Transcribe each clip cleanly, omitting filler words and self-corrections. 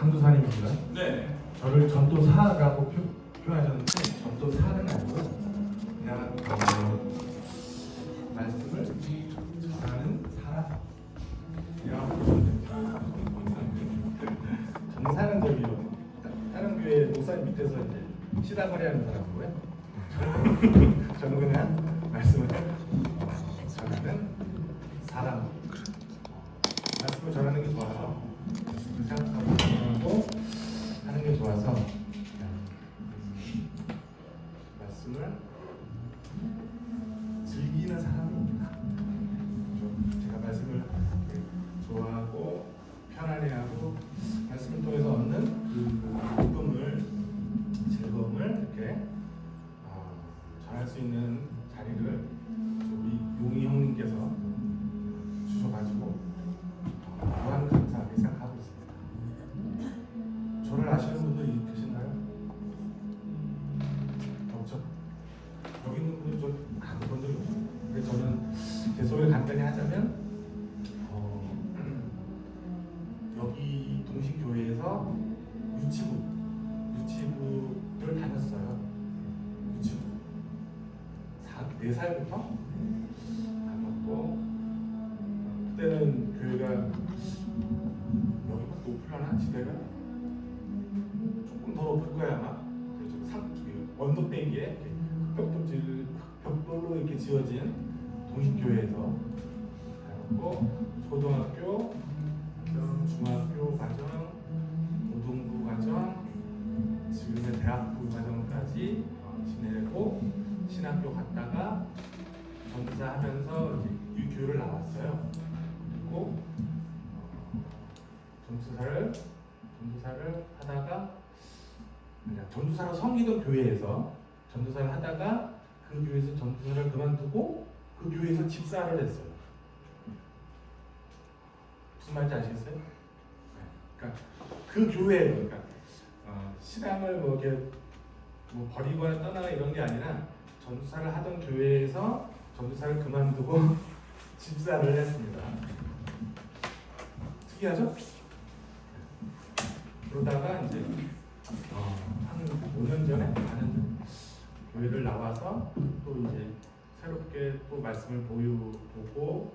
강도사님인가요? 네. 저를 전도사라고 표현하셨는데 전도사는 아니고 그냥 말씀을 전하는 사람이라고 보시면 됩니다. 전사는 저기요. 다른 교회 목사님 밑에서 이제 시다거리하는 사람이고요. 저는 그냥 말씀을 전하는 사람. 말씀을 전하는 게 좋아서 말씀을 생각하고 하는 게 좋아서 말씀을 즐기는 사람입니다. 제가 말씀을 좋아하고 편안해하고 말씀을 통해서 얻는 그 기쁨을 즐거움을 이렇게 전할 수 있는 자리를 우리 용희 형님께서 주셔가지고 무한 감사하게 생각하고 있습니다. 저를 아시는 분들이 계신가요? 없죠? 여기 있는 분들 저 본 적이 없어요. 근데 저는 제 소개를 간단히 하자면 여기 동신교회에서 유치부를 다녔어요. 유치부 4살부터 다녔고 그때는 교회가 여기가 높으려나? 지대가? 조금 더 높을 거야 아마. 언덕배기에 벽돌로 이렇게 지어진 동신교회에서 다녔고 초등학교, 중학교 과정, 고등부 과정, 지금의 대학부 과정까지 지내고 신학교 갔다가 전도사 하면서 이 교회를 나왔어요. 그리고 전도사를 하다가 전도사로 섬기던 교회에서 전도사를 하다가 그 교회에서 전도사를 그만두고 그 교회에서 집사를 했어요. 무슨 말인지 아시겠어요? 그러니까 그 교회 그러니까 신앙을 뭐 이렇게 뭐 버리거나 떠나거나 이런 게 아니라 전도사를 하던 교회에서 전도사를 그만두고 집사를 했습니다. 특이하죠? 그러다가 이제 한 5년 전에 다른 교회를 나와서 또 이제 새롭게 또 말씀을 보고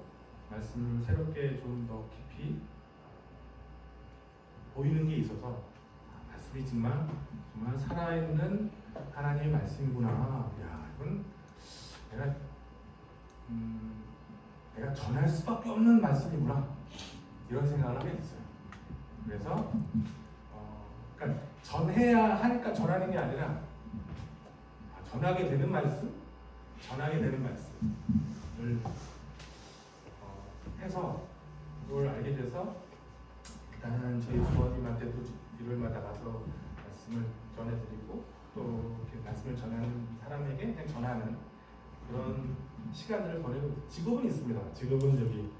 말씀을 새롭게 좀 더 깊이 보이는 게 있어서 말씀이 정말 살아있는 하나님의 말씀이구나. 야, 이건 내가 전할 수밖에 없는 말씀이구나. 이런 생각을 하게 됐어요. 그래서 그러니까 전해야 하니까 전하는 게 아니라 전하게 되는 말씀을 해서 그걸 알게 돼서 일단은 저희 부모님한테도 일요일마다 가서 말씀을 전해드리고 또 이렇게 말씀을 전하는 사람에게 그냥 전하는 그런 시간을 보내고 직업은 있습니다. 직업은 저기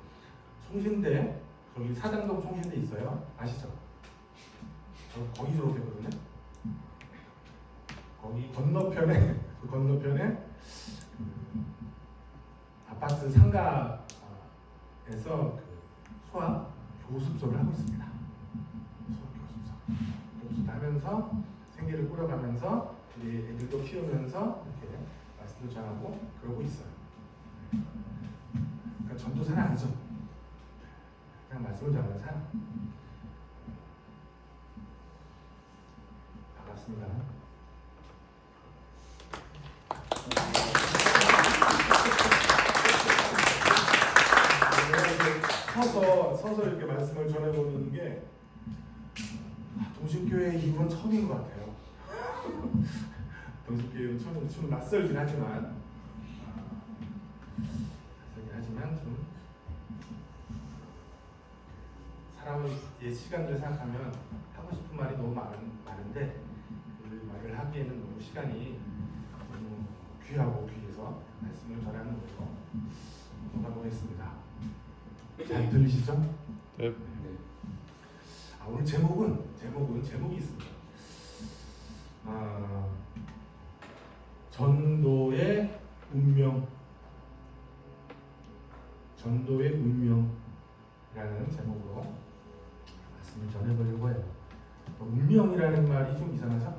총신대 저기 사당동 총신대 있어요. 아시죠? 저 거기 졸업했거든요. 거기 건너편에 아파트 상가에서 수학 교습소를 하고 있습니다. 수학 교습소 하면서 생계를 꾸려가면서 우리 애들도 키우면서 이렇게 말씀도 전하고 그러고 있어요. 그러니까 전도사는 아니죠. 그냥 말씀을 전하는 사람. 반갑습니다. 서서 이렇게 말씀을 전해보는 게 동신교회 이후는 처음인 것 같아요. 동신교회는 좀 낯설긴 하지만 좀 사람의 옛 시간들을 생각하면 하고 싶은 말이 너무 많은데 그 말을 하기에는 너무 시간이 너무 귀하고 귀해서 말씀을 전하는 걸로 넘어가보겠습니다. 잘 들리시죠? 네. 오늘 제목이 있습니다. 전도의 운명이라는 제목으로 말씀을 전해보려고 해요. 운명이라는 말이 좀 이상하죠?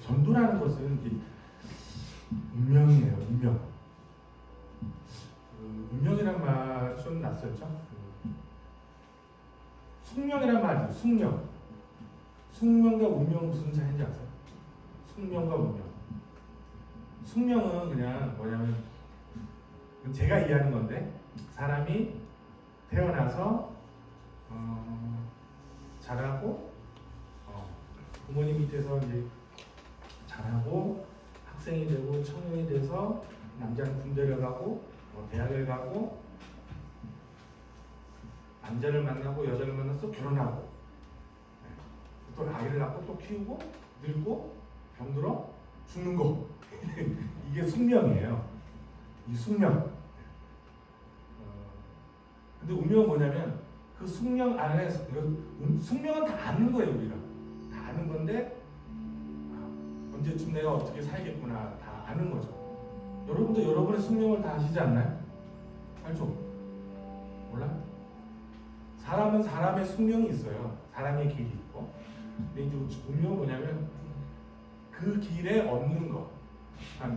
전도라는 것은 이게 운명이에요. 운명. 운명이란 말 좀 낯설죠? 숙명이란 말이죠. 숙명. 숙명과 운명은 무슨 차이인지 아세요? 숙명과 운명. 숙명은 그냥 뭐냐면 제가 이해하는 건데 사람이 태어나서 자라고 부모님 밑에서 이제 자라고 학생이 되고 청년이 돼서 남자는 군대를 가고 대학을 가고 남자를 만나고 여자를 만나서 결혼하고 또 아이를 낳고 또 키우고 늙고 병들어 죽는 거 이게 숙명이에요. 이 숙명. 근데 운명은 뭐냐면 그 숙명 안에서 숙명은 다 아는 거예요. 우리가 다 아는 건데 언제쯤 내가 어떻게 살겠구나 다 아는 거죠. 여러분도 여러분의 숙명을 다 아시지 않나요? 알죠? 몰라요? 사람은 사람의 숙명이 있어요. 사람의 길이 있고. 근데 이제 운명은 뭐냐면 그 길에 없는 거,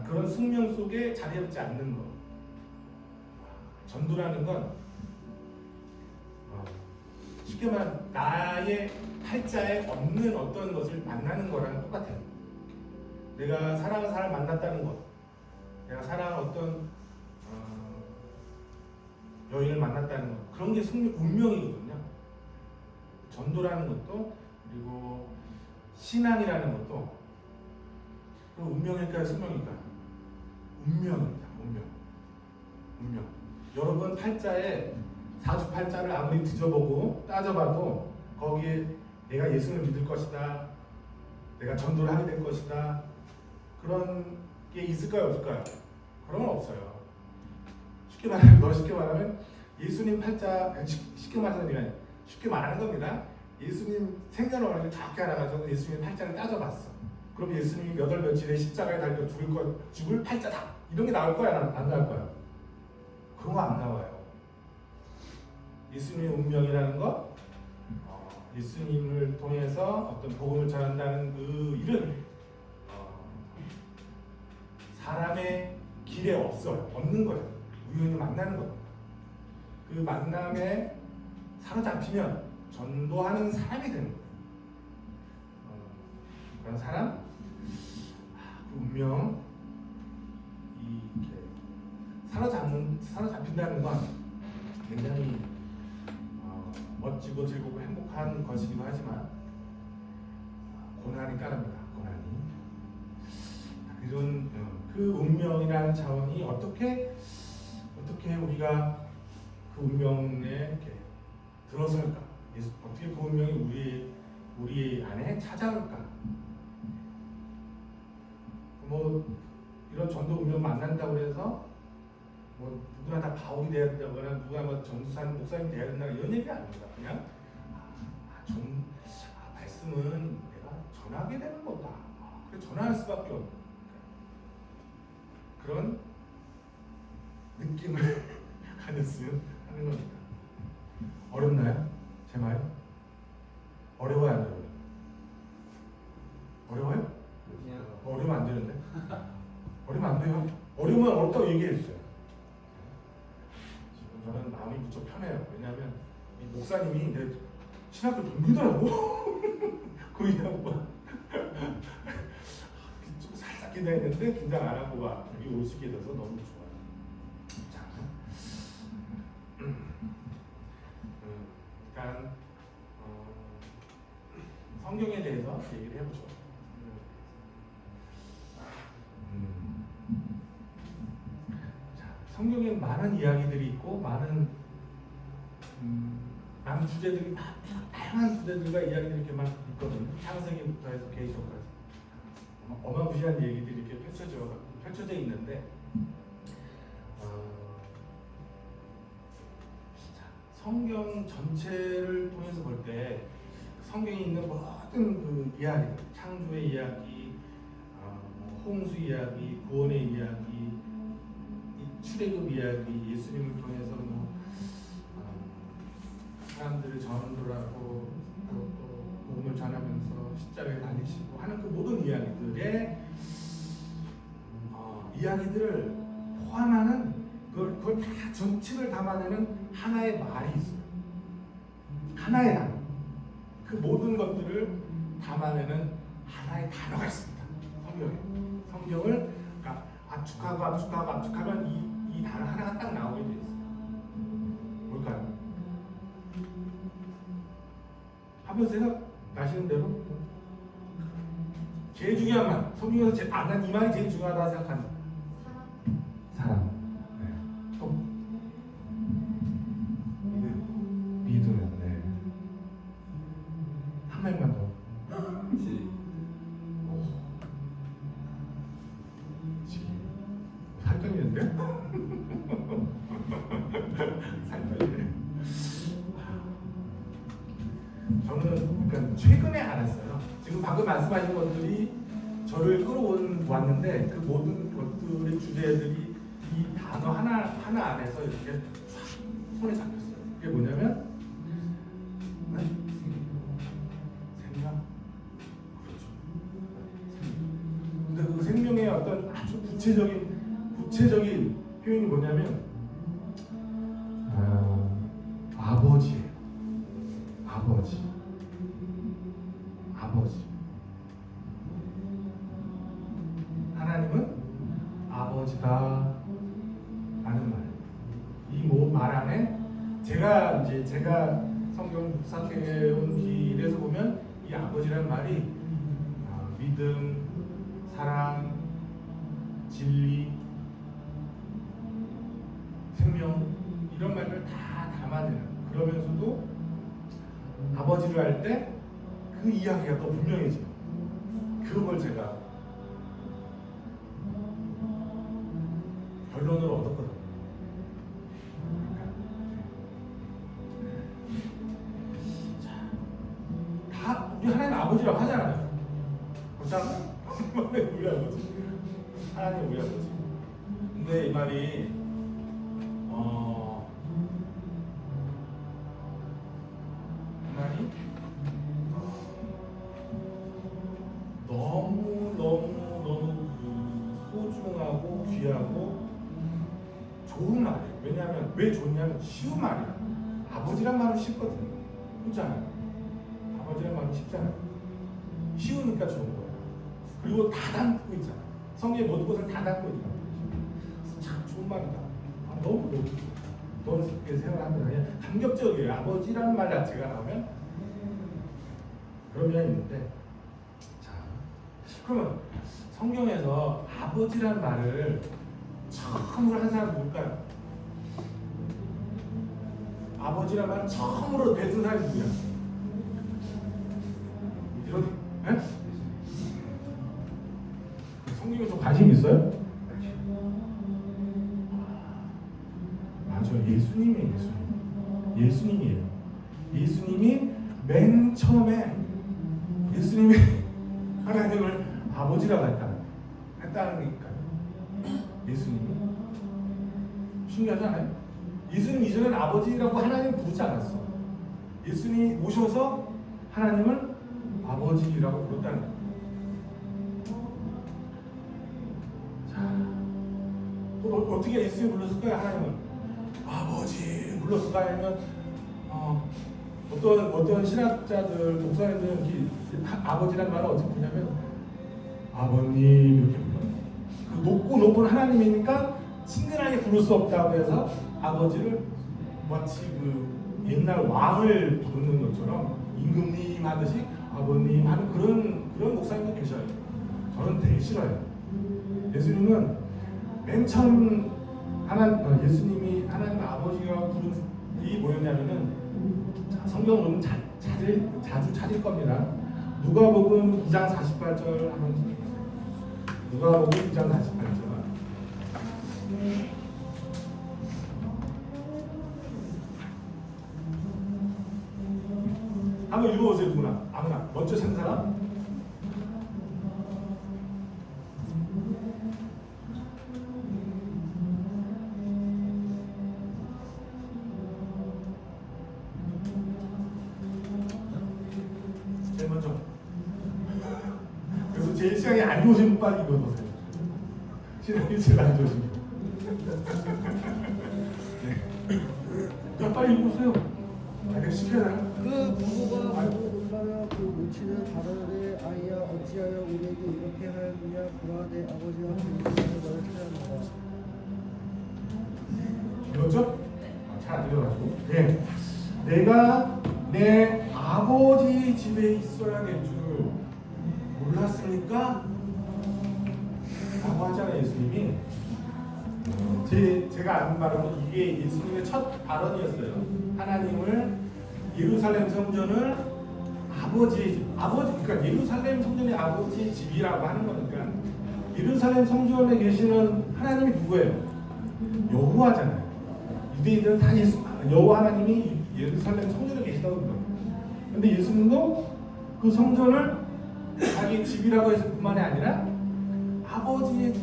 그런 숙명 속에 자리 잡지 않는 거. 전도라는 건 쉽게 말하면 나의 팔자에 없는 어떤 것을 만나는 거랑 똑같아요. 내가 사랑하는 사람을 만났다는 것, 내가 사랑하는 어떤 여인을 만났다는 것, 그런 게 운명이거든요. 전도라는 것도 그리고 신앙이라는 것도 그 운명일까요, 숙명일까요? 운명입니다. 운명. 여러분 팔자에 사주팔자를 아무리 뒤져보고 따져봐도 거기에 내가 예수를 믿을 것이다, 내가 전도를 하게 될 것이다, 그런 게 있을까요, 없을까요? 그런 건 없어요. 쉽게 말하면 예수님 팔자, 쉽게 말하는 겁니다. 예수님 생년월일을 정확히 알아가지고 예수님 팔자를 따져봤어. 그럼 예수님이 몇 월 며칠에 십자가에 달려 죽을 팔자다, 이런 게 나올 거야, 안 나올 거야? 그런 거 안 나와요. 예수님의 운명이라는 것, 예수님을 통해서 어떤 복음을 전한다는 그 일은 사람의 길에 없는 거예요. 우연히 만나는 거예요. 그 만남에 사로잡히면 전도하는 사람이 되는 거예요. 그런 사람, 그 운명, 이렇게 사로잡힌다는 건 굉장히 멋지고 즐겁고 행복한 것이기도 하지만 고난이 따릅니다. 고난이. 이런 그 운명이라는 차원이 어떻게 우리가 그 운명에 이렇게 들어설까? 어떻게 그 운명이 우리 안에 찾아올까? 뭐 이런 전도 운명 만난다고 해서 뭐 누구나 다 바울이 돼야 된다거나 누가 뭐 전도사님 목사님 돼야 된다 이런 얘기 아닙니다. 그냥 말씀은 내가 전하게 되는 거다. 그래 전할 수밖에 없는 그런 느낌을 가졌으면 하는 겁니다. 어렵나요? 제 말? 어려워요, 안 어려워요? 어려워요? 어려우면 안 되는데? 어려우면 안 돼요. 어려우면 어렵다고 얘기해 주세요. 지금 저는 마음이 무척 편해요. 왜냐하면 이 목사님이 내 신학교 동기더라고. 그 양반 좀 살짝 긴장했는데 긴장 안 하고 와 여기 올 수 있게 돼서 너무 좋아요. 자, 일단 성경에 대해서 얘기를 해보죠. 자, 성경에 많은 이야기들이 있고 많은 주제들이 다양한 주제들과 이야기들이 이렇게 막 있거든요. 창세기부터 해서 계시록까지 어마무시한 얘기들이 이렇게 펼쳐져 있는데 성경 전체를 통해서 볼 때 성경에 있는 모든 그 이야기, 창조의 이야기, 홍수 이야기, 구원의 이야기, 출애굽 이야기, 예수님을 통해서 전도를 하고 또 복음을 전하면서 십자가에 달리시고 하는 그 모든 이야기들의 이야기들을 포함하는 그걸 다 전체를 담아내는 하나의 말이 있어요. 하나의 단어. 그 모든 것들을 담아내는 하나의 단어가 있습니다. 성경에. 성경을 그러니까 압축하면 이 단어 하나가 딱 나오게 돼 있어요. 뭘까요? 한번 생각나시는 대로 제일 중요한 말. 성경에서 난 이 말이 제일 중요하다 생각하는 사랑. 네. 또 믿음. 네. 한 말만 더. 살 떨리는데? 살 떨리네. 저는 그러니까 최근에 알았어요. 지금 방금 말씀하신 것들이 저를 끌어왔는데 그 모든 것들의 주제들이 이 단어 하나 안에서 이렇게 손에 잡혔어요. 그게 뭐냐면 생명. 그렇죠. 근데 그 생명의 어떤 아주 구체적인 표현이 뭐냐면 아버지예요. 아버지. 하나님은 아버지다 라는 말. 이 말 안에 제가 성경 묵상해 온 길에서 보면 이 아버지라는 말이 믿음, 사랑, 진리, 생명 이런 말을 다 담아내는, 그러면서도 아버지를 할 때 그 이야기가 또 분명해져요. 그걸 제가 결론을 얻었거든요. 다 우리 하나님 아버지라고 하잖아요. 그렇잖아요. 우리 아버지. 하나님 우리 아버지. 근데 이 말이 너무 소중하고 귀하고 좋은 말이에요. 왜냐하면 왜 좋냐면 쉬운 말이에요. 아버지란 말은 쉽거든요. 그렇잖아요. 아버지란 말은 쉽잖아요. 쉬우니까 좋은 거예요. 그리고 다 담고 있잖아요. 성경의 모든 것을 다 담고 있잖아요. 참 좋은 말이다. 너무 그렇게 생각하면 그냥 감격적이에요. 아버지라는 말 자체가 나오면 그런 면이 있는데, 자, 그러면 성경에서 아버지라는 말을 처음으로 한 사람은 누굴까요? 아버지라는 말을 처음으로 뱉은 사람이 누구야? 이런, 네? 성경에 좀 관심 있어요? 맞아요. 예수님이에요. 예수님이에요. 예수님이 맨 처음에 예수님이 하나님을 아버지라고 했다는 거니까요. 예수님이 신기하지 않아요? 예수님 이전에는 아버지라고 하나님 부르지 않았어. 예수님이 오셔서 하나님을 아버지라고 부른다는 거예요. 자, 어떻게 예수님이 불렀을까요? 하나님을 아버지 불렀을까? 아니면 어떤 신학자들, 목사님들은 아버지라는 말을 어떻게 부르냐면 아버님 이렇게 불러요. 그 높은 하나님이니까 친근하게 부를 수 없다고 해서 아버지를 마치 그 옛날 왕을 부르는 것처럼 임금님 하듯이 아버님 하는 그런 목사님도 계셔요. 저는 되게 싫어요. 예수님은 맨 처음 예수님이 하나님 아버지가 부른 이 뭐였냐면은 성경은 자주 찾을 겁니다. 누가복음 2장 48절 한번 누가복음 2장 48절 한번 읽어보세요. 누구나 아무나 먼저 찾는 사람. 일장이 안 좋으시면 빨리 읽어보세요. 신앙 일자가 안 좋으시면. 네. 빨리 읽으세요. 내가 시켜요. 그 부부가 얼마나 그 문치는 가로되 아이야 어찌하여 우리에게 이렇게 하였느냐 보라 내 아버지와 주님께서 너를 찾아낸다. 읽었죠? 잘 안 읽어가지고. 네. 내가 내 아버지 집에 있어야 될 줄 몰랐습니까? 라고 하잖아요, 예수님이. 제가 아는 바로는 이게 예수님의 첫 발언이었어요. 하나님을 예루살렘 성전을 아버지의 집, 그러니까 예루살렘 성전이 아버지의 집이라고 하는 거니까 예루살렘 성전에 계시는 하나님이 누구예요? 여호와잖아요. 유대인들은 다 여호와 하나님이 예루살렘 성전에 계시다고 그래요. 근데 예수님도 그 성전을 자기 집이라고 해서 뿐만이 아니라 아버지의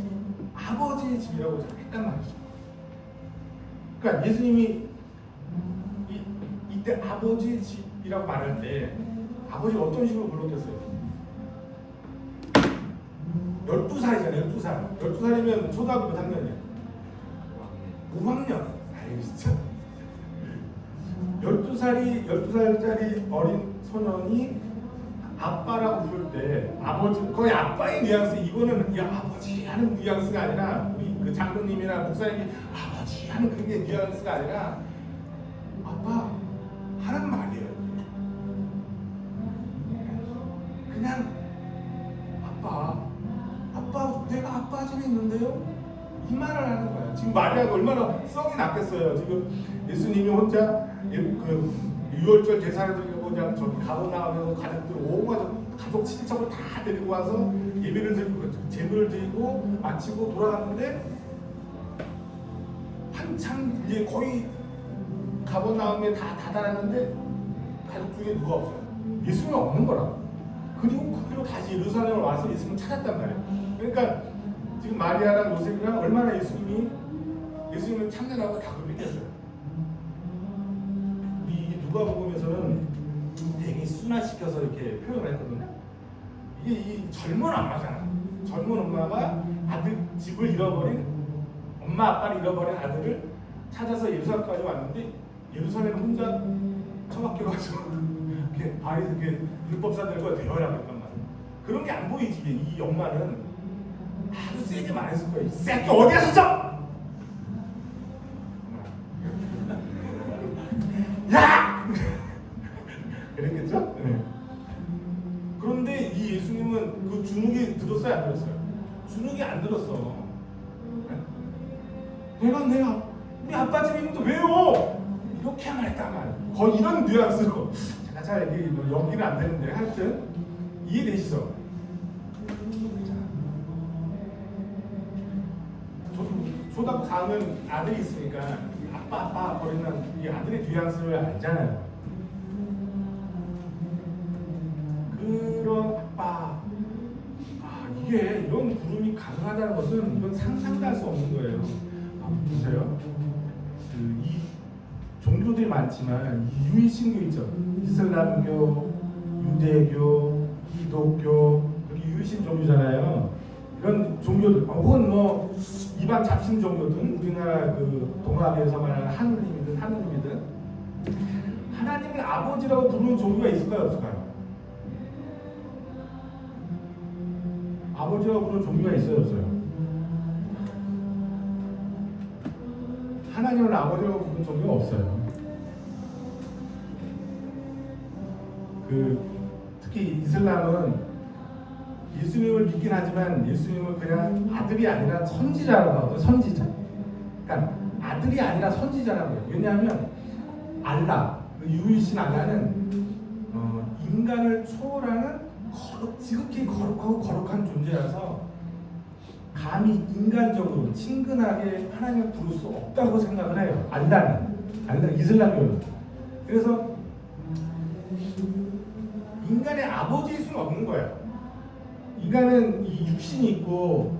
집이라고 했단 말이죠. 그러니까 예수님이 이때 아버지의 집이라고 말할 때 아버지가 어떤 식으로 불렀겠어요? 12살이잖아요. 12살. 12살이면 초등학교 몇 학년이에요? 5학년. 아유 진짜. 12살짜리 어린 소년이 아빠라고 부를 때 아버지 거의 아빠의 뉘앙스, 이거는 야 아버지 하는 뉘앙스가 아니라 우리 그 장로님이나 목사님이 아버지 하는 그게 뉘앙스가 아니라 아빠 하는 말이에요. 그냥 아빠 내가 아빠 집에 있는데요? 이 말을 하는 거야. 지금 마리아가 얼마나 썩이 났겠어요. 지금 예수님이 혼자 그 유월절 제사를 드리고 그냥 저기 가버나움에서 가족들 가족 친척을 다 데리고 와서 예배를 드리고 제물을 드리고 마치고 돌아갔는데 한참 이제 거의 가버나움에 다 다다랐는데 가족 중에 누가 없어요. 예수님이 없는 거라. 그리고 그 길로 다시 예루살렘을 와서 예수님을 찾았단 말이에요. 그러니까 지금 마리아랑 요셉이랑 얼마나 예수님을 찾느라고 다 믿겠어요. 우리 누가복음에서는 되게 순화시켜서 이렇게 표현을 했거든요. 이게 이 젊은 엄마잖아. 젊은 엄마가 집을 잃어버린 엄마 아빠를 잃어버린 아들을 찾아서 예루살렘까지 왔는데 예루살렘 혼자 처박혀가지고 이렇게 발에서 이렇게 율법사들과 대화를 했단 말이야. 그런 게 안 보이지. 이 엄마는 아주 세게 말했을 거야. 이 새끼 어디 갔었어? 야! 그랬겠죠? 네. 그런데 이 예수님은 그 주눅이 들었어요, 안 들었어요? 주눅이 안 들었어. 내가 우리 아빠 집에 있는데 왜요? 이렇게 말했단 말이야. 거의 이런 뉘앙스로. 제가 잘 연기는 안 되는데 하여튼 이해되시죠? 초등학교 4학년 아들이 있으니까 아빠 거리는 이 아들의 뉘앙스를 알잖아요. 그런 아빠, 이게 이런 부름이 가능하다는 것은 이건 상상도 할 수 없는 거예요. 보세요. 이 종교들이 많지만 이 유일신교 있죠. 이슬람교, 유대교, 기독교, 유일신 종교잖아요. 이런 종교들, 혹은 뭐 이방 잡신 종교든 우리나라 그 동아시아에서 말하는 하느님이든 하나님을 아버지라고 부르는 종교가 있을까요, 없을까요? 아버지라고 부르는 종교가 있어요, 없어요? 하나님을 아버지라고 부르는 종교가 없어요. 특히 이슬람은 예수님을 믿긴 하지만 예수님을 그냥 아들이 아니라 선지자라고 하거든요. 선지자. 그러니까 아들이 아니라 선지자라고 해요. 왜냐하면 알라, 유일신 알라는 인간을 초월하는 지극히 거룩하고 거룩한 존재라서 감히 인간적으로 친근하게 하나님을 부를 수 없다고 생각을 해요. 알라는 이슬람교는. 그래서 인간의 아버지일 수는 없는 거예요. 인간은 이 육신이 있고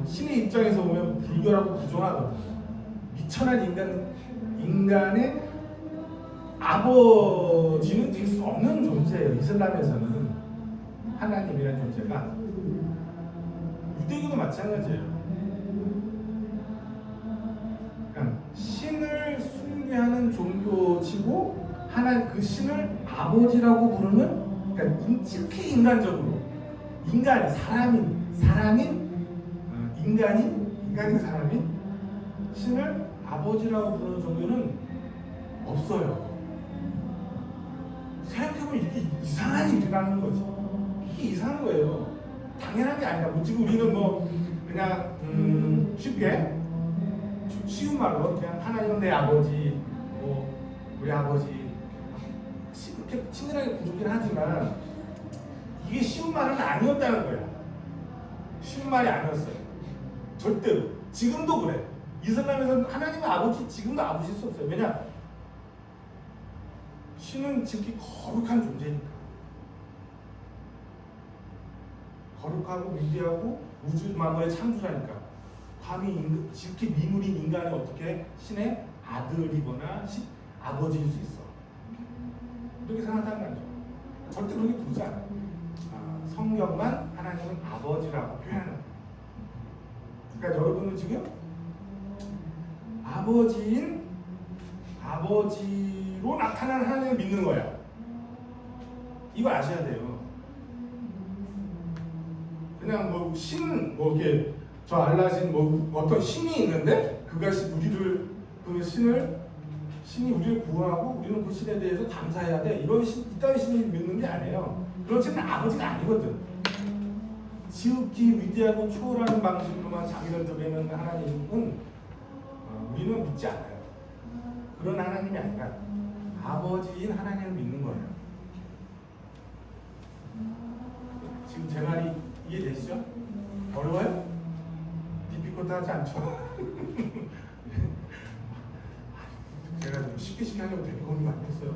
신의 입장에서 보면 불결하고 부정하거든요. 미천한 인간의 아버지는 될 수 없는 존재예요. 이슬람에서는 하나님이라는 존재가. 유대교도 마찬가지예요. 그러니까 신을 숭배하는 종교치고 하나님 그 신을 아버지라고 부르는, 그러니까 특히 인간적으로 인간인 사람이 신을 아버지라고 부르는 종교는 없어요. 생각해보면 이게 이상한 일이라는 거지. 이게 이상한 거예요. 당연한 게 아니다. 뭐 지금 우리는 뭐 그냥 쉽게 쉬운 말로 그냥 하나님은 내 아버지, 뭐 우리 아버지 이렇게 친근하게 부르긴 하지만 이게 쉬운 말은 아니었다는 거야. 쉬운 말이 아니었어요. 절대로. 지금도 그래. 이슬람에서는 하나님의 아버지 지금도 아버지일 수 없어요. 왜냐? 신은 지극히 거룩한 존재니까. 거룩하고 위대하고 우주 만물의 창조자니까. 감히 지극히 미물인 인간이 어떻게 신의 아들이거나 아버지일 수 있어. 그렇게 생각하는 거죠. 절대 그렇게 부르지 않아요. 성경만 하나님은 아버지라고 표현하는 거예요. 그러니까 여러분은 지금 아버지로 나타나는 하나님을 믿는 거야. 이거 아셔야 돼요. 그냥 뭐 이렇게 저 알라신 뭐 어떤 신이 있는데 그가 신이 우리를 구하고 우리는 그 신에 대해서 감사해야 돼. 이따위 신을 믿는 게 아니에요. 그렇지는 아버지가 아니거든. 지극히 위대하고 초월하는 방식으로만 자기를 드러내는 하나님은 우리는 믿지 않아요. 그런 하나님이 아니라 아버지인 하나님을 믿는 거예요. 지금 제 말이 이해되시죠? 어려워요? 디피컬트하지 않죠? 제가 좀 쉽게 하려고 되게 고민 많이 했어요.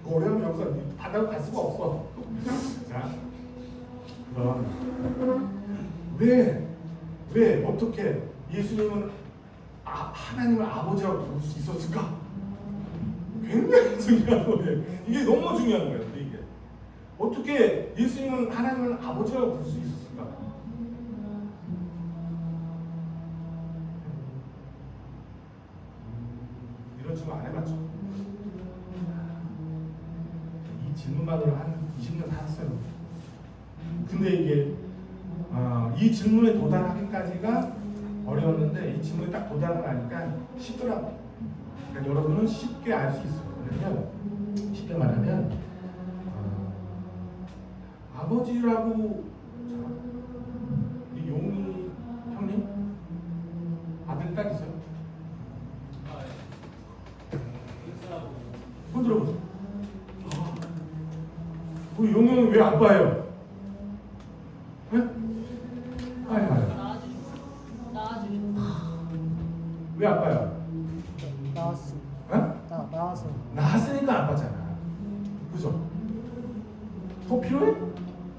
어려운 여기서 바닥을 갈 수가 없어. 자, 그럼 왜 어떻게 예수님은 하나님을 아버지라고 부를 수 있었을까? 굉장히 중요한 거예요. 이게 너무 중요한 거예요. 이게 어떻게 예수님은 하나님을 아버지라고 부를 수 있었을까? 이런 질문 안 해봤죠? 이 질문만으로 한 20년 살았어요. 근데 이게 이 질문에 도달하기까지가 어려웠는데 이 질문에 딱 도달을 하니까 쉽더라고요. 그러니까 여러분은 쉽게 알 수 있어요. 왜냐면 쉽게 말하면 아버지라고 이 용이 형님 아들 딱 있어요? 손 들어보세요. 우리 용이 형은 왜 아빠예요? 네? 아니 말이야. 왜 아빠야? 나왔어. 나와서. 낳았으니까 아빠잖아. 그죠? 더 필요해?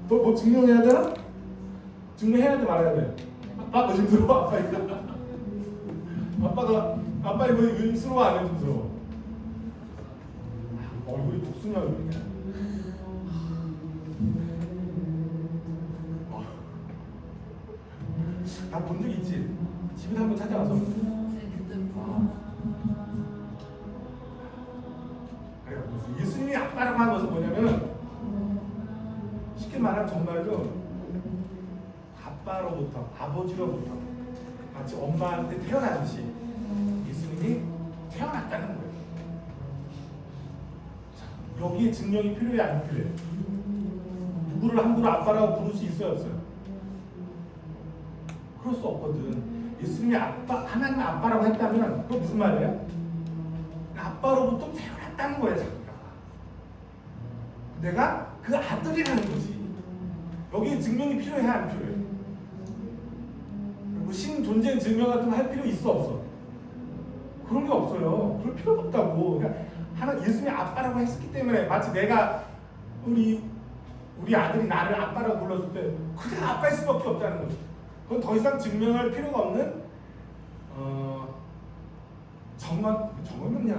더 뭐 증명해야 되나? 증명해야 돼 말아야 돼? 아빠가 힘들어? 아빠 이거 힘스러워 안 힘스러워? 얼굴이 독수냐 그러냐? 다 본 적 있지? 집에 한번 찾아가서. 그래요. 예수님이 아빠라고 하는 것은 뭐냐면은 쉽게 말하면 정말로 아빠로부터 아버지로부터 마치 엄마한테 태어나듯이 예수님이 태어났다는 거예요. 자, 여기에 증명이 필요해 안 필요해? 누구를 함부로 아빠라고 부를 수 있어요 없어요? 그럴 수 없거든. 예수님이 하나님 아빠라고 했다면 그거 무슨 말이에요? 아빠로부터 태어났다는 거예요, 자기가. 내가 그 아들이라는 거지. 여기에 증명이 필요해, 안 필요해? 그리고 신 존재 증명 같은 거 할 필요 있어, 없어? 그런 게 없어요. 그럴 필요가 없다고. 그러니까 예수님이 아빠라고 했기 때문에 마치 내가 우리 아들이 나를 아빠라고 불렀을 때 그냥 아빠일 수밖에 없다는 거지. 그건 더 이상 증명할 필요가 없는 정언이냐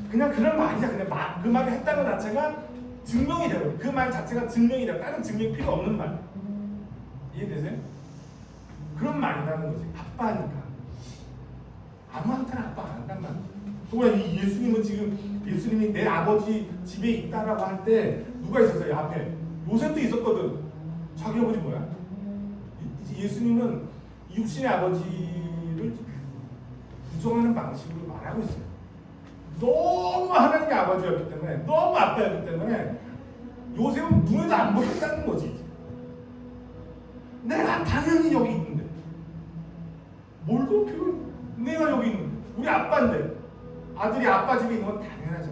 그냥 그런 말이야. 그냥 그 말을 했다는 자체가 증명이 되고 그 말 자체가 증명이 돼. 다른 증명 필요 없는 말. 이해되세요? 그런 말이라는 거지. 아빠니까. 아무한테나 아빠 안 한단 말이야. 또한 이 예수님은 지금 예수님이 내 아버지 집에 있다라고 할 때 누가 있었어요? 앞에 요셉도 있었거든. 자기 아버지 뭐야? 예수님은 육신의 아버지를 부정하는 방식으로 말하고 있어요. 너무 하나님의 아버지였기 때문에, 너무 아빠였기 때문에 요셉은 눈에도 안 보였다는 거지. 내가 당연히 여기 있는데 뭘 더 필요해? 내가 여기 있는데 우리 아빠인데 아들이 아빠 집에 있는 건 당연하죠.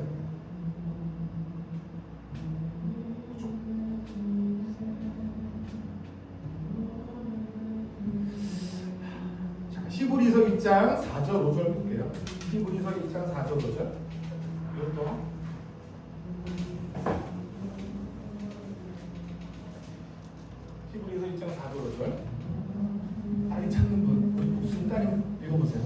히브리서 2장 4절 5절 볼게요. 히브리서 2장 4절 5절. 이것도 히브리서 2장 4절 5절. 빨리 찾는 분, 우리 목숨 따님 읽어보세요.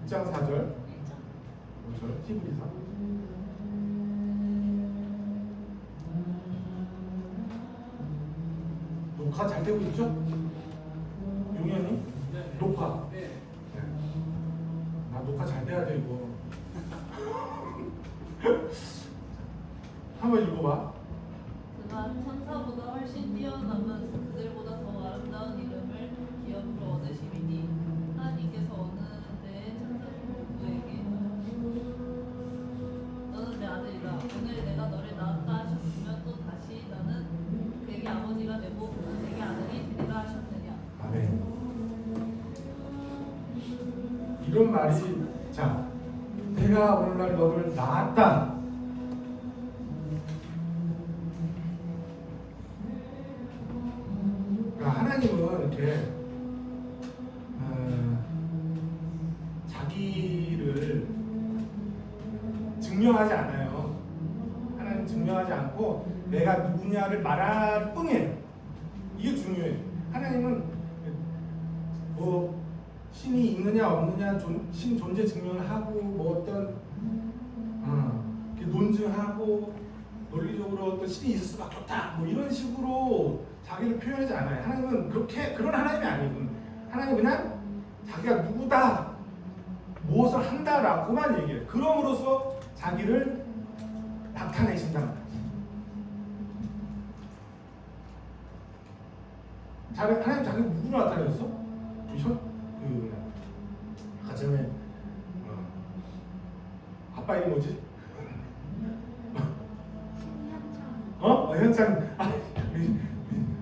2장 4절 5절 히브리서. 녹화 잘 되고 있죠? 용현이? 네. 녹화. 네. 네. 아, 녹화 잘 돼야 돼 이거. 한번 읽어봐. 그가 천사보다 훨씬 뛰어남은 그들보다 더 아름다운 이름을 기업으로 얻으심이니 하나님께서 어느 때에 천사들에게 너는 내 아들이다. 오늘 내가 너를 낳았다 하셨으면 또 다시 나는 그에게 아버지가 되고 그에게 아들이 되리라 하셨느냐. 아멘. 이런 말이 자, 내가 오늘날 너를 낳았다. 그러니까 하나님은 이렇게 자기를 증명하지 않아요. 하나님 증명하지 않고 내가 누구냐를 말할 뿐이에요. 이게 중요해요. 하나님은 뭐 신이 있느냐 없느냐 신 존재 증명을 하고 뭐 어떤 논증하고 논리적으로 어떤 신이 있을 수밖에 없다 뭐 이런 식으로 자기를 표현하지 않아요. 하나님은 그런 하나님이 아니고 하나님은 그냥 자기가 누구다 무엇을 한다라고만 얘기해요. 그럼으로써 자기를 나타내신단 말이에요. 하나님 자기 누구로 나타내셨어? 아까 전에 아빠 이름 뭐지? 현창.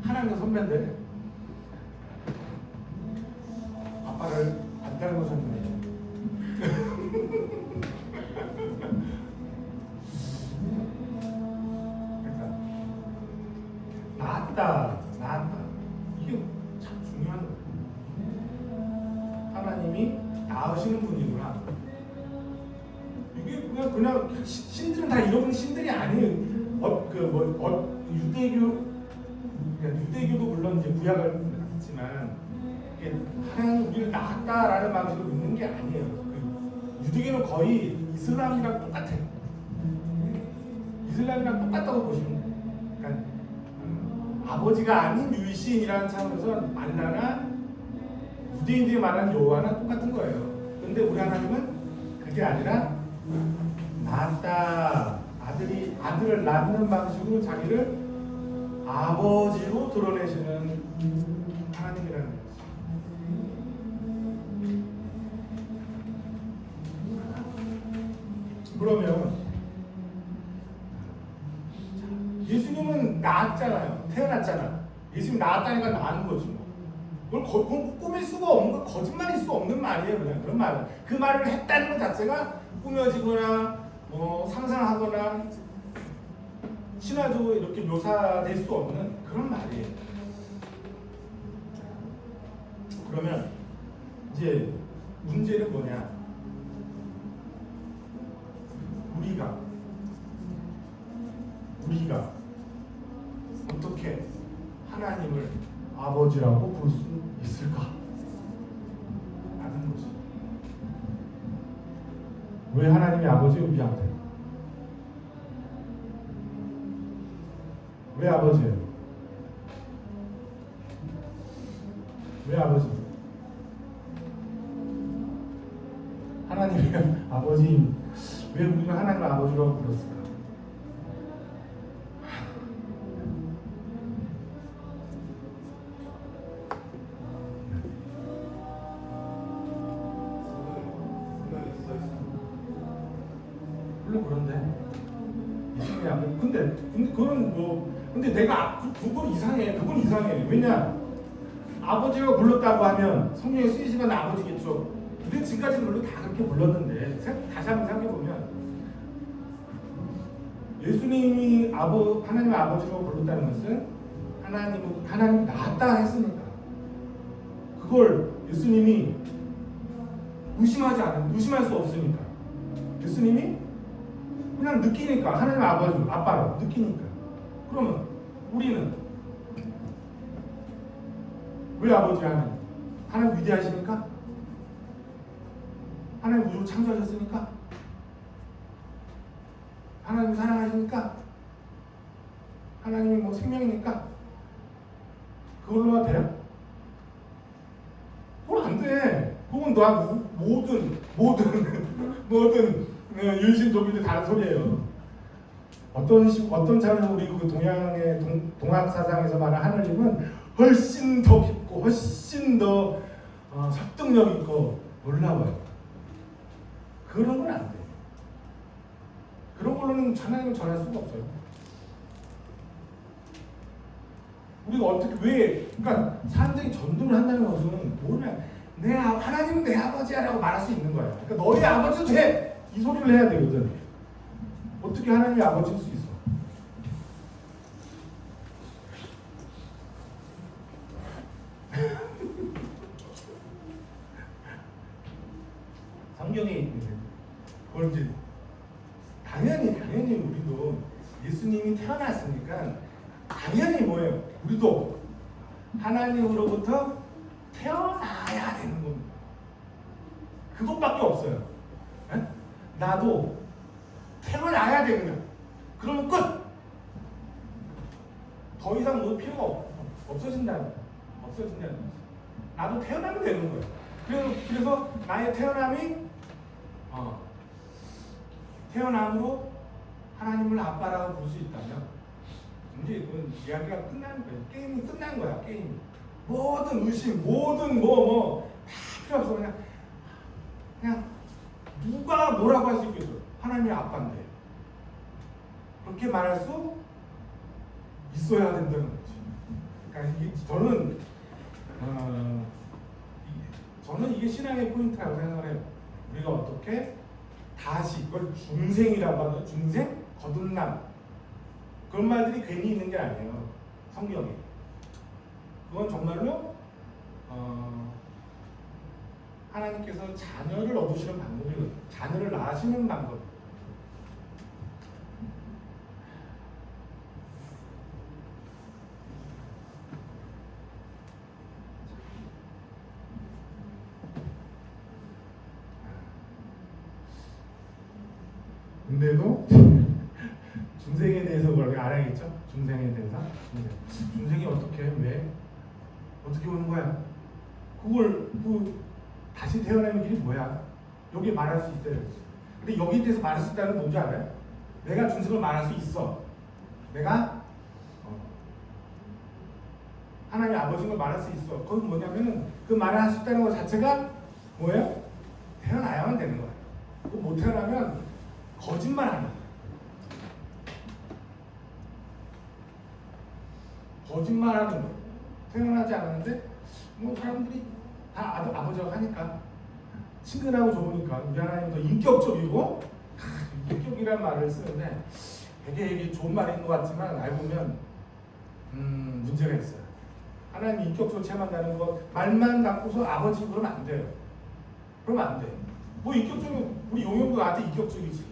하나님 선배인데 아빠를 안 닮으셨네. 그러니까 낳았다. 이게 참 중요한 거예요. 하나님이 낳으시는 분이구나. 이게 그냥 신들은 다 이런 신들이 아니에요. 유대교도 물론 이제 구약을 했지만 하나님 우리를 낳았다라는 방식으로 믿는 게 아니에요. 유대교는 거의 이슬람이랑 똑같아요. 이슬람이랑 똑같다고 보시면 돼요. 그러니까 아버지가 아닌 유일신이라는 차원에서 알라나 유대인들이 말하는 여호와나 똑같은 거예요. 근데 우리 하나님은 그게 아니라 낳았다. 아들을 낳는 방식으로 자기를 아버지로 드러내시는 하나님이라는 거죠. 그러면 예수님은 낳았잖아요. 태어났잖아. 예수님 낳았다니까 낳은 거지. 그걸 꾸밀 수가 없는 거, 거짓말일 수가 없는 말이에요. 그냥 그런 말. 그 말을 했다는 것 자체가 꾸며지거나 뭐 상상하거나 신화적으로 이렇게 묘사될 수 없는 그런 말이에요. 그러면 이제 문제는 뭐냐? 우리가 어떻게 하나님을 아버지라고 볼 수 있을까? 왜 하나님이 아버지예요? 우리한테? 왜 아버지예요? 왜 아버지? 하나님이 아버지, 왜 우리가 하나님을 아버지라고 불렀을까? 물론 그런데 이상해. 근데 그건 근데 내가 그건 이상해. 그건 이상해. 왜냐? 아버지가 불렀다고 하면 성경에 쓰이시면 아버지겠죠. 근데 지금까지 물론 다 그렇게 불렀는데 다시 한번 생각해 보면 예수님이 하나님의 아버지로 불렀다는 것은 하나님이 낳았다 했으니까 그걸 예수님이 의심할 수 없으니까 예수님이 그냥 느끼니까 하나님의 아빠로 느끼니까. 그러면 우리는 왜 아버지 하나님 위대하시니까? 하나님 우주를 창조하셨으니까? 하나님 사랑하시니까? 하나님이 생명이니까? 그걸로만 돼요? 그건 안 돼. 그건 모든 유신조비들 다른 소리예요. 어떤 차원에서 우리 그 동학 사상에서 말하는 하나님은 훨씬 더 깊고 훨씬 더 설득력 있고 놀라워요. 그런 건 안 돼. 그런 걸로는 하나님을 전할 수가 없어요. 우리가 그러니까 사람들이 전도를 한다는 것은 뭐냐? 하나님은 내 아버지야라고 말할 수 있는 거야. 그러니까 너희 아버지도 돼! 이 소리를 해야 되거든. 어떻게 하나님이 아버지일 수 있어? 성경에 그걸 이제 당연히 우리도 예수님이 태어났으니까 당연히 뭐예요? 우리도 하나님으로부터 태어나야 되는 겁니다. 그것밖에 없어요. 에? 나도 태어나야 되는 거야. 그러면 끝. 더 이상 뭐 필요가 없어진다는 거야. 나도 태어나면 되는 거야. 그래서 나의 태어남으로 하나님을 아빠라고 부를 수 있다면 이제 그건 이야기가 끝나는 거예요. 게임이 끝난 거야. 게임이. 모든 의심, 모든 다 필요 없어. 그냥 누가 뭐라고 할 수 있겠어? 하나님의 아빠인데. 그렇게 말할 수 있어야 된다는 거지. 그러니까 저는 이게 신앙의 포인트라고 생각을 해요. 우리가 어떻게 다시 그걸 중생이라고 하는 중생, 거듭남 그런 말들이 괜히 있는 게 아니에요. 성경에. 그건 정말로 하나님께서 자녀를 얻으시는 방법이거든요. 자녀를 낳으시는 방법. 근데도 중생에 대해서 그렇게 알아야겠죠? 중생에 대해서. 중생이 왜? 어떻게 오는 거야? 그걸 다시 태어나는 길이 뭐야? 여기 말할 수 있어요. 근데 여기에 대해서 말할 수 있다는 건 뭔지 알아요? 내가 중생을 말할 수 있어. 내가 하나님 아버지인 걸 말할 수 있어. 그건 뭐냐면은 그 말을 할 수 있다는 것 자체가 뭐예요? 태어나야만 되는 거야. 그거 못 태어나면 거짓말하는 거야. 거짓말하는 거야. 태어나지 않았는데 사람들이 다 아버지라고 하니까 친근하고 좋으니까 우리 하나님 더 인격적이고 인격이란 말을 쓰는데 되게 좋은 말인 것 같지만 알고 보면 문제가 있어요. 하나님 인격적으로 체험한다는 거 말만 갖고서 아버지 그러면 안 돼요. 그러면 안 돼. 인격적인 우리 용용도 나한테 인격적이지.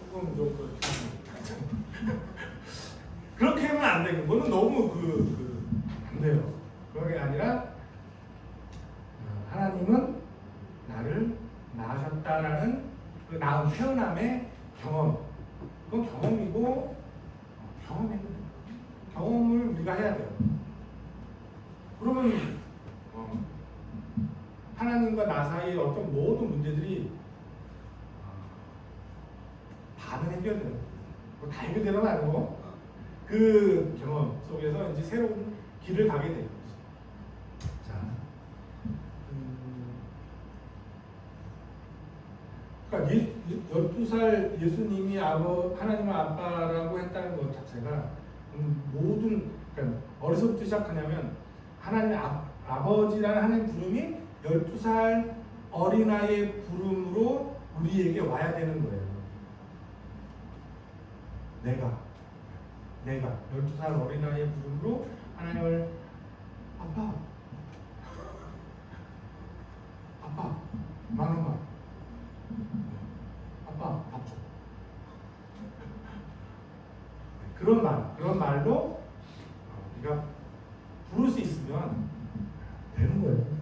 조금 좀 그렇게 하면 안 돼. 그거는 너무 안 돼요. 그게 아니라 하나님은 나를 낳으셨다라는 그 낳은 태어남의 경험. 그건 경험이고 경험을 우리가 해야 돼요. 그러면 하나님과 나 사이의 어떤 모든 문제들이 다는 해결돼요. 다 해결되는 아니고 그 경험 속에서 이제 새로운 길을 가게 돼요. 자, 그러니까 12살 예수님이 하나님의 아빠라고 했다는 것 자체가 모든 그러니까 어디서부터 시작하냐면 하나님의 아버지라는 하나님 부름이 12살 어린아이의 부름으로 우리에게 와야 되는 거예요. 내가 12살 어린아이의 부름으로 하나님을 아빠 망망 아빠 밥 줘. 그런 말로 우리가 부를 수 있으면 되는 거예요.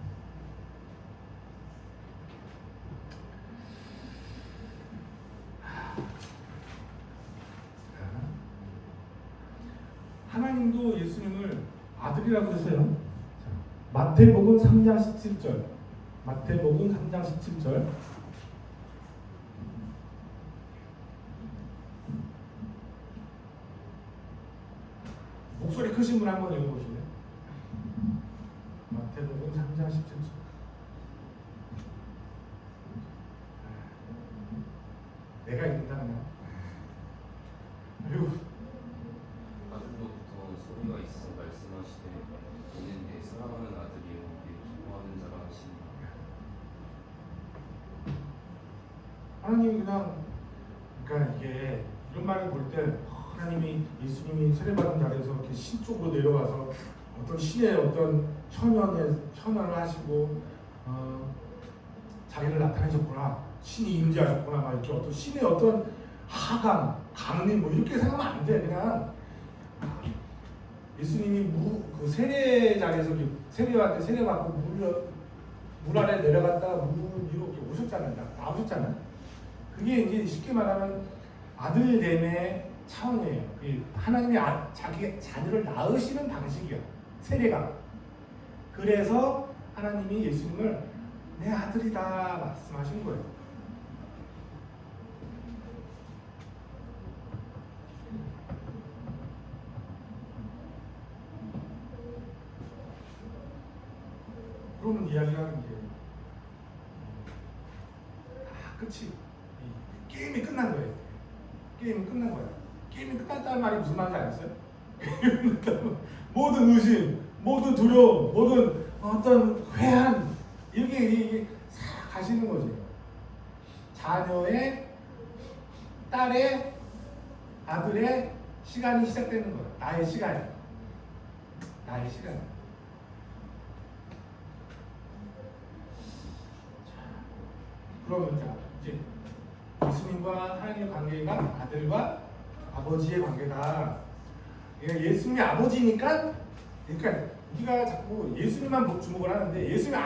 하나님도 예수님을 아들이라고 했어요. 마태복음 3장 17절. 마태복음 3장 17절. 목소리 크신 분 한번 읽어보실래요? 마태복음 3장 17절. 내가 읽는다 그냥. 그리고 아들로부터 소리가 있어 말씀하시되 이는 내 사랑하는 아들이요 내 기뻐하는 자라 하시니라. 하나님이 그러니까 이게 이런 말을 볼 때 하나님이 예수님이 세례받은 자리에서 이렇게 신 쪽으로 내려가서 어떤 신의 어떤 천연을 하시고 자기를 나타내셨구나, 신이 임재하셨구나, 막 이렇게 어떤 신의 어떤 강림 뭐 이렇게 생각하면 안 돼. 그냥 예수님이 그 세례 자리에서 세례받고 물 아래 내려갔다가 물 위로 이렇게 오셨잖아요. 나오셨잖아요. 그게 이제 쉽게 말하면 아들됨의 차원이에요. 하나님이 자기 자녀를 낳으시는 방식이야. 세례가. 그래서 하나님이 예수님을 내 아들이다 말씀하신 거예요. 그러면 이야기하는 게 끝이 게임이 끝난 거예요. 게임이 끝난 거야. 게임이 끝났다는 말이 무슨 말인지 알았어요? 모든 의심, 모든 두려움, 모든 어떤 회한 이게 싹 가시는 거지. 자녀의, 딸의, 아들의 시간이 시작되는 거야. 나의 시간. 그러면 이제 예수님과 하나님의 관계가 아들과 아버지의 관계다. 그러니까 예수님이 아버지니까, 그러니까 우리가 자꾸 예수님만 주목을 하는데 예수님이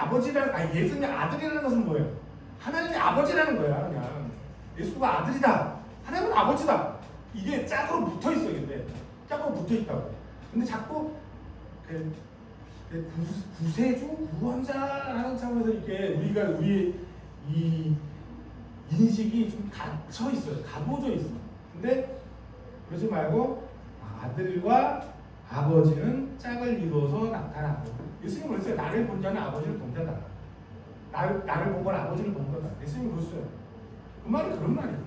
예수님이 아들이라는 것은 뭐예요? 하나님이 아버지라는 거야. 그냥 예수가 아들이다. 하나님은 아버지다. 이게 짝으로 붙어 있어. 근데 짝으로 붙어 있다고. 근데 자꾸 구세주, 구원자라는 차원에서 이렇게 우리 이 인식이 좀 갇혀 있어요. 가보져 있어. 근데 그러지 말고 아들과 아버지는 짝을 이루어서 나타나고. 예수님이 그랬어요. 나를 본 자는 아버지를 본 자다. 나를 본 건 아버지를 본 거다. 예수님이 그랬어요. 그 말이 그런 말이에요.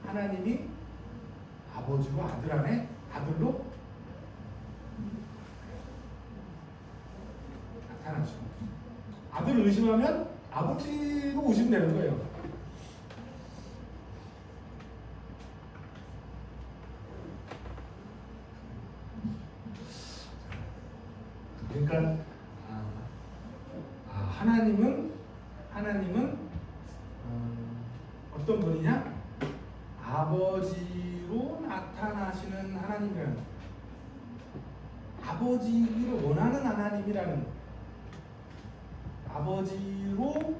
하나님이 아버지와 아들 안에 아들로 나타나시는 거죠. 아들을 의심하면 아버지도 의심되는 거예요. 그러니까 하나님은 어떤 분이냐? 아버지로 나타나시는 하나님이라는, 아버지를 원하는 하나님이라는, 아버지로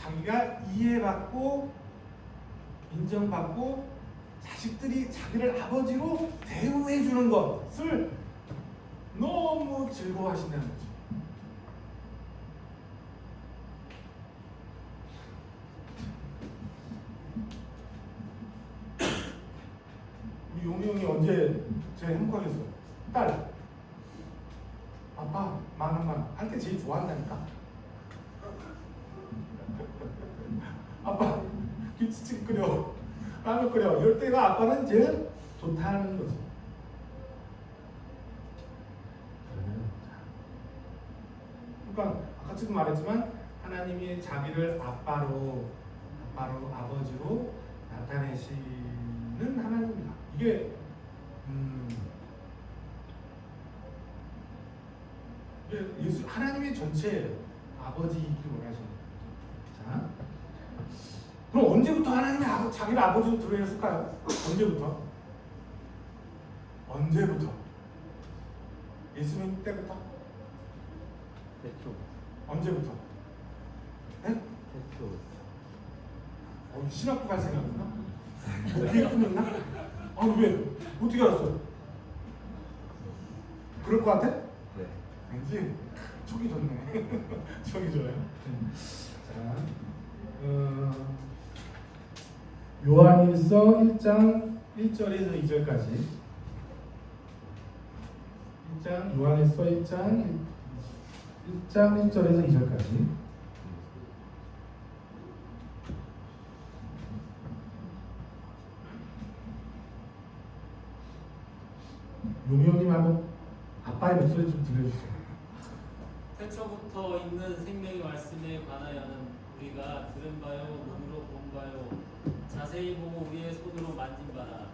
자기가 이해받고 인정받고 자식들이 자기를 아버지로 대우해 주는 것을 너무 즐거워하신다는 거죠. 우리 용이 형이 언제 제일 행복하겠어? 딸, 아빠 만원만 할 때 제일 좋아한다니까. 아빠 김치찌개 끓여, 라면 끓여, 이럴 때가 아빠는 제일 좋다는 거지. 그러니까 아까 지금 말했지만 하나님이 자기를 아빠로 아버지로 나타내시는 하나님입니다. 이게 예수 하나님의 전체예요. 아버지이길 원하시는 거죠. 자, 그럼 언제부터 하나님이 자기를 아버지로 드러냈을까요? 언제부터? 언제부터? 예수님 때부터? 대초. 언제부터? 네? 대초. 신학교 갈 생각이나? 어떻게 끝났나? 왜? 어떻게 알았어? 그럴 것 같아? 네. 왠지 촉이 좋네. 촉이 좋아요. 자, 요한일서 1장 1절에서 2절까지. 요한일서 1장 1절에서 2절까지. 용용님 한번 아빠의 목소리 좀 들려주세요. 태초부터 있는 생명의 말씀에 관하여는 우리가 들은 바요 눈으로 본 바요 자세히 보고 우리의 손으로 만진 바라.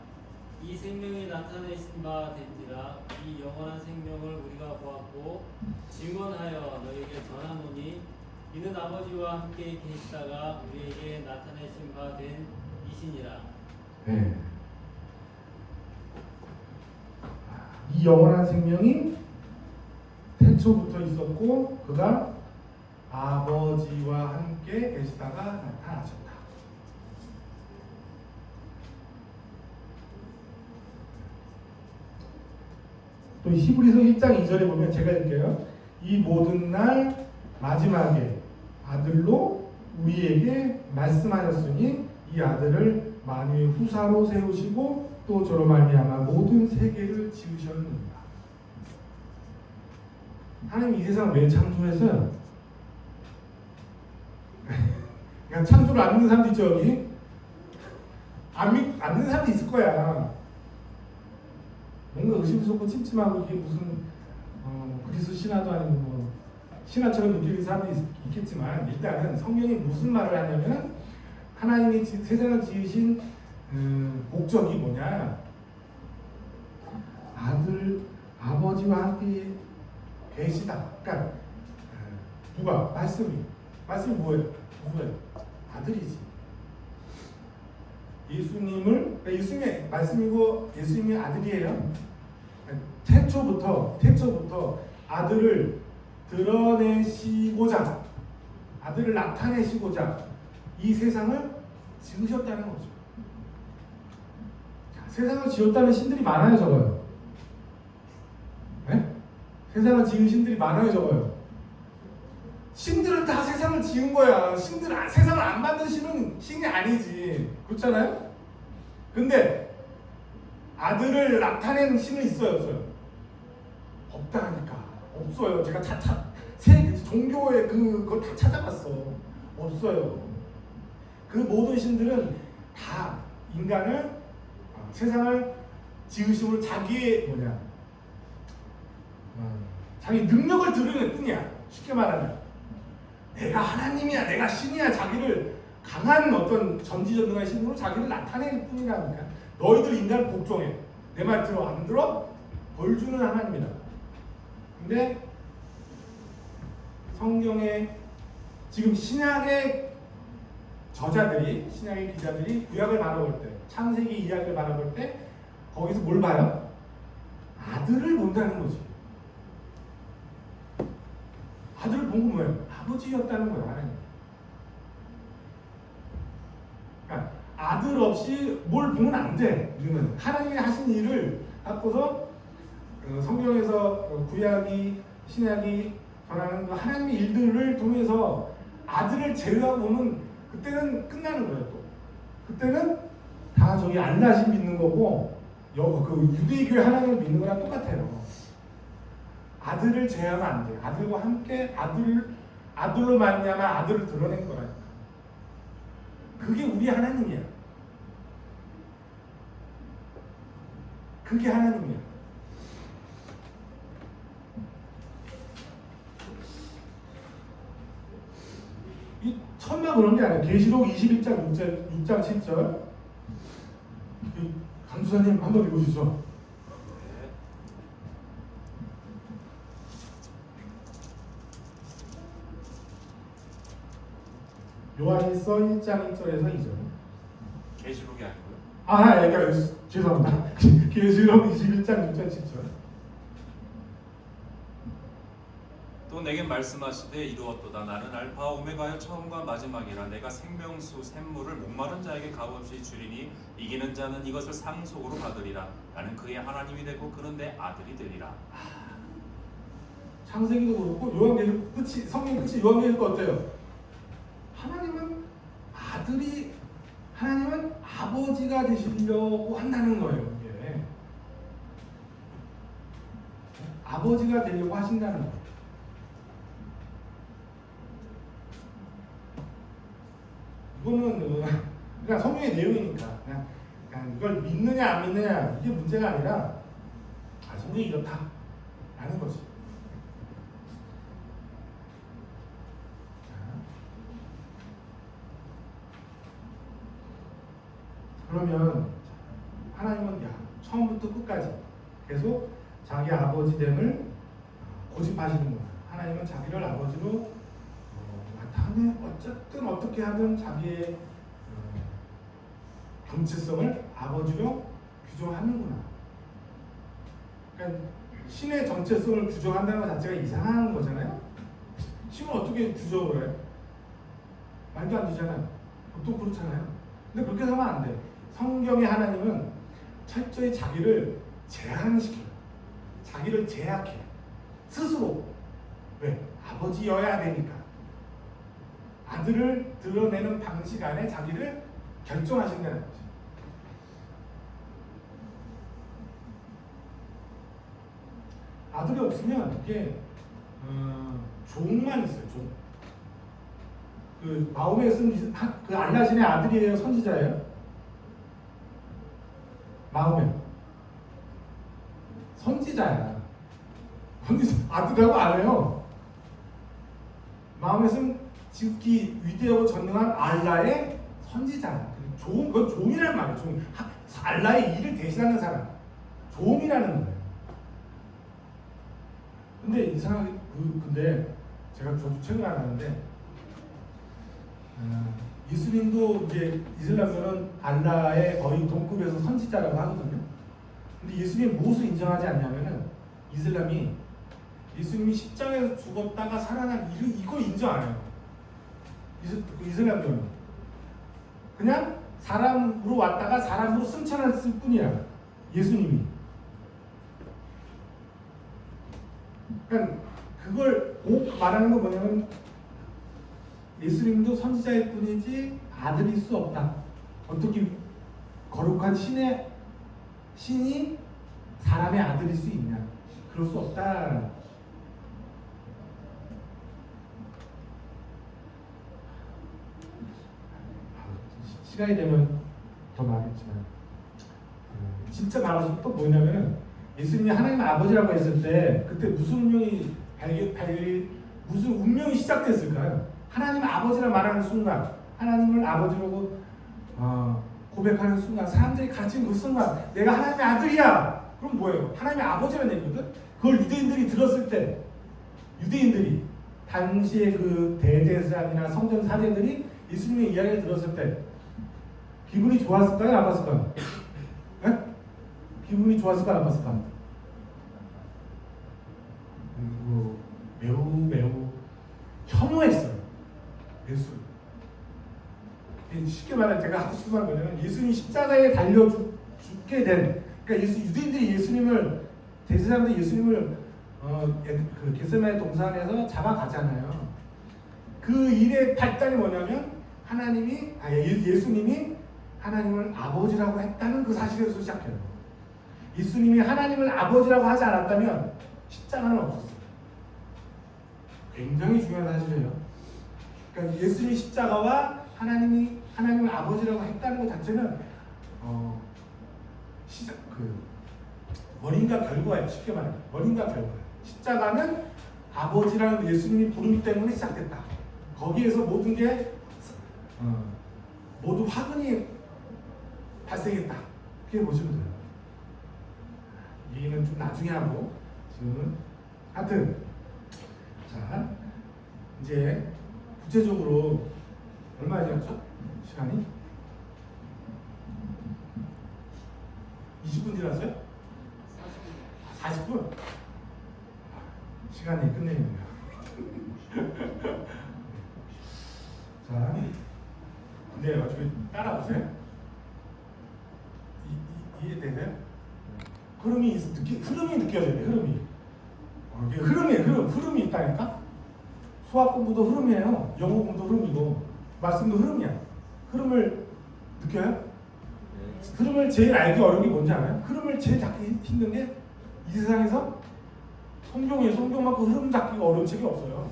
이 생명이 나타내신 바 된지라. 이 영원한 생명을 우리가 보았고 증언하여 너에게 전하노니 이는 아버지와 함께 계시다가 우리에게 나타내신 바 된 이신이라. 네. 이 영원한 생명이 태초부터 있었고 그가 아버지와 함께 계시다가 나타나셨다. 또 히브리서 1장 2절에 보면 제가 읽게요. 이 모든 날 마지막에 아들로 우리에게 말씀하셨으니 이 아들을 만유의 후사로 세우시고 또 저로 말미암아 모든 세계를 지으셨느니라. 하나님 이 세상을 왜 창조했어요? 그냥 창조를 안 믿는 사람도 있죠. 여기 안 믿는 사람도 있을 거야. 뭔가 의심스럽고 찜찜하고 이게 무슨 그리스 신화도 아니고 뭐 신화처럼 느끼는 사람도 있겠지만 일단은 성경이 무슨 말을 하냐면 하나님이 세상을 지으신 목적이 뭐냐? 아버지와 함께 계시다. 그러니까 누가? 말씀이 뭐예요? 누구예요? 아들이지. 예수님의 말씀이고 예수님이 아들이에요. 태초부터 아들을 드러내시고자, 아들을 나타내시고자 이 세상을 지으셨다는 거죠. 자, 세상을 지었다는 신들이 많아요, 적어요? 네? 세상을 지은 신들이 많아요, 적어요? 신들은 다 세상을 지은 거야. 세상을 안 만든 신이 아니지. 그렇잖아요? 근데 아들을 나타내는 신은 있어요, 없어요? 없다니까. 없어요. 제가 종교의 그걸 다 찾아봤어. 없어요. 그 모든 신들은 다 인간을 세상을 지으심으로 자기의 자기 능력을 드러낼 뿐이야. 쉽게 말하면 내가 하나님이야, 내가 신이야, 자기를 강한 어떤 전지전능한 신으로 자기를 나타낼 뿐이라니까. 너희들 인간 복종해. 내 말 들어 안 들어? 벌 주는 하나님이다. 근데 성경에 지금 신약의 저자들이, 신약의 기자들이 구약을 바라볼 때, 창세기 이야기를 바라볼 때 거기서 뭘 봐요? 아들을 본다는 거지. 아들을 본 건 뭐예요? 아버지였다는 거예요, 하나님. 아들 없이 뭘 보면 안 돼. 우리는 하나님이 하신 일을 갖고서 성경에서 구약이 신약이 전하는 그 하나님의 일들을 통해서 아들을 제외하고 보면 그때는 끝나는 거예요. 또 그때는 다 저기 안나신 믿는 거고 그 유대교의 하나님을 믿는 거랑 똑같아요. 아들을 제외하면 안 돼. 아들과 함께 아들로 말미암아 아들을 드러낸 거라니까. 그게 우리 하나님이야. 그게 하나님이야. 이 천만 그런 게 아니야. 계시록 21장 6장 7절. 강수사님 한번 읽어주시죠. 요한일서 1장 1절에서 2절. 계시록이 아니고요. 그러니까 죄송합니다. 계시록 21장 6절 7절. 또 내게 말씀하시되 이루었도다. 나는 알파와 오메가여 처음과 마지막이라. 내가 생명수 샘물을 목마른 자에게 값없이 주리니 이기는 자는 이것을 상속으로 받으리라. 나는 그의 하나님이 되고 그는 내 아들이 되리라. 창세기도 그렇고 요한계시록 끝이 성경 끝이 요한계시록 어때요? 하나님은 아버지가 되시려고 한다는 거예요. 이게 아버지가 되려고 하신다는 거예요. 이거는 그냥 성경의 내용이니까 그냥 이걸 믿느냐 안 믿느냐 이게 문제가 아니라 성경이 이렇다라는 거지. 그러면 하나님은 처음부터 끝까지 계속 자기 아버지됨을 고집하시는구나. 하나님은 자기를 아버지로 나타내 어쨌든 어떻게 하든 자기의 정체성을 아버지로 규정하는구나. 그러니까 신의 정체성을 규정한다는 것 자체가 이상한 거잖아요. 신은 어떻게 규정을 해요? 말도 안 되잖아요. 보통 그렇잖아요. 근데 그렇게 하면 안 돼. 성경의 하나님은 철저히 자기를 제한시켜요. 자기를 제약해. 스스로. 왜? 아버지여야 되니까. 아들을 드러내는 방식 안에 자기를 결정하신다는 거지. 아들이 없으면 이게 종만 있어요. 종. 그 마음에 쓴 그 알라신의 아들이에요, 선지자예요? 마음에 선지자야. 아들이라고 안 해요. 마음에 쓴 지극히 위대하고 전능한 알라의 선지자야. 그건 종이란 말이에요. 종. 알라의 일을 대신하는 사람. 종이라는 거예요. 근데 이상하게 근데 저도 최근에 알았는데 예수님도 이제 이슬람교는 알라의 거의 동급에서 선지자라고 하거든요. 근데 예수님이 무엇을 인정하지 않냐면은 이슬람이 예수님이 십자가에서 죽었다가 살아난 이걸 인정 안 해요. 이슬람교는 그냥 사람으로 왔다가 사람으로 승천했을 뿐이야. 예수님이. 그러니까 그걸 꼭 말하는 거 뭐냐면 예수님도 선지자일 뿐이지 아들일 수 없다. 어떻게 거룩한 신이 사람의 아들일 수 있냐? 그럴 수 없다. 시간이 되면 더 나겠지만 진짜 말하서 또 뭐냐면 예수님이 하나님 아버지라고 했을 때 그때 무슨 운명이 시작됐을까요? 하나님 아버지라 말하는 순간, 하나님을 아버지라고 고백하는 순간, 사람들이 가진 그 순간 내가 하나님의 아들이야. 그럼 뭐예요? 하나님의 아버지라는 얘기거든. 그걸 유대인들이 들었을 때, 유대인들이 당시에 그 대제사장이나 성전 사제들이 예수님의 이야기를 들었을 때 기분이 좋았을까요? 나빴을까요? 네? 기분이 좋았을까요? 나빴을까요? 매우 혐오했어요. 예수. 쉽게 말하면 제가 하고 싶은 말은 뭐냐면 예수님이 십자가에 달려 죽게 된, 그러니까 유대인들이 예수님을, 대제사장들이 예수님을 그 겟세마네 동산에서 잡아가잖아요. 그 일의 발단이 뭐냐면 예수님이 하나님을 아버지라고 했다는 그 사실에서 시작해요. 예수님이 하나님을 아버지라고 하지 않았다면 십자가는 없었어요. 굉장히 중요한 사실이에요. 그러니까 예수님이 십자가와 하나님을 아버지라고 했다는 것 자체는 원인과 결과예요. 쉽게 말하면 원인과 결과. 십자가는 아버지라는 예수님이 부름 때문에 시작됐다. 거기에서 모든 게 모두 화근이 발생했다. 그렇게 보시면 돼요. 얘기는 좀 나중에 하고 지금은 하여튼 자 이제 구체적으로 얼마 지났죠? 시간이 20분 지났어요? 40분? 시간이 끝내겠네요. 자, 근데 어차피 따라오세요. 이해되세요? 흐름이 느껴져야 돼. 이게 흐름이 있다니까. 수학 공부도 흐름이에요. 영어 공부도 흐름이고 말씀도 흐름이야. 흐름을 느껴요? 흐름을 제일 알기 어려운 게 뭔지 알아요? 흐름을 제일 잡기 힘든 게 이 세상에서 성경만큼 흐름 잡기가 어려운 책이 없어요.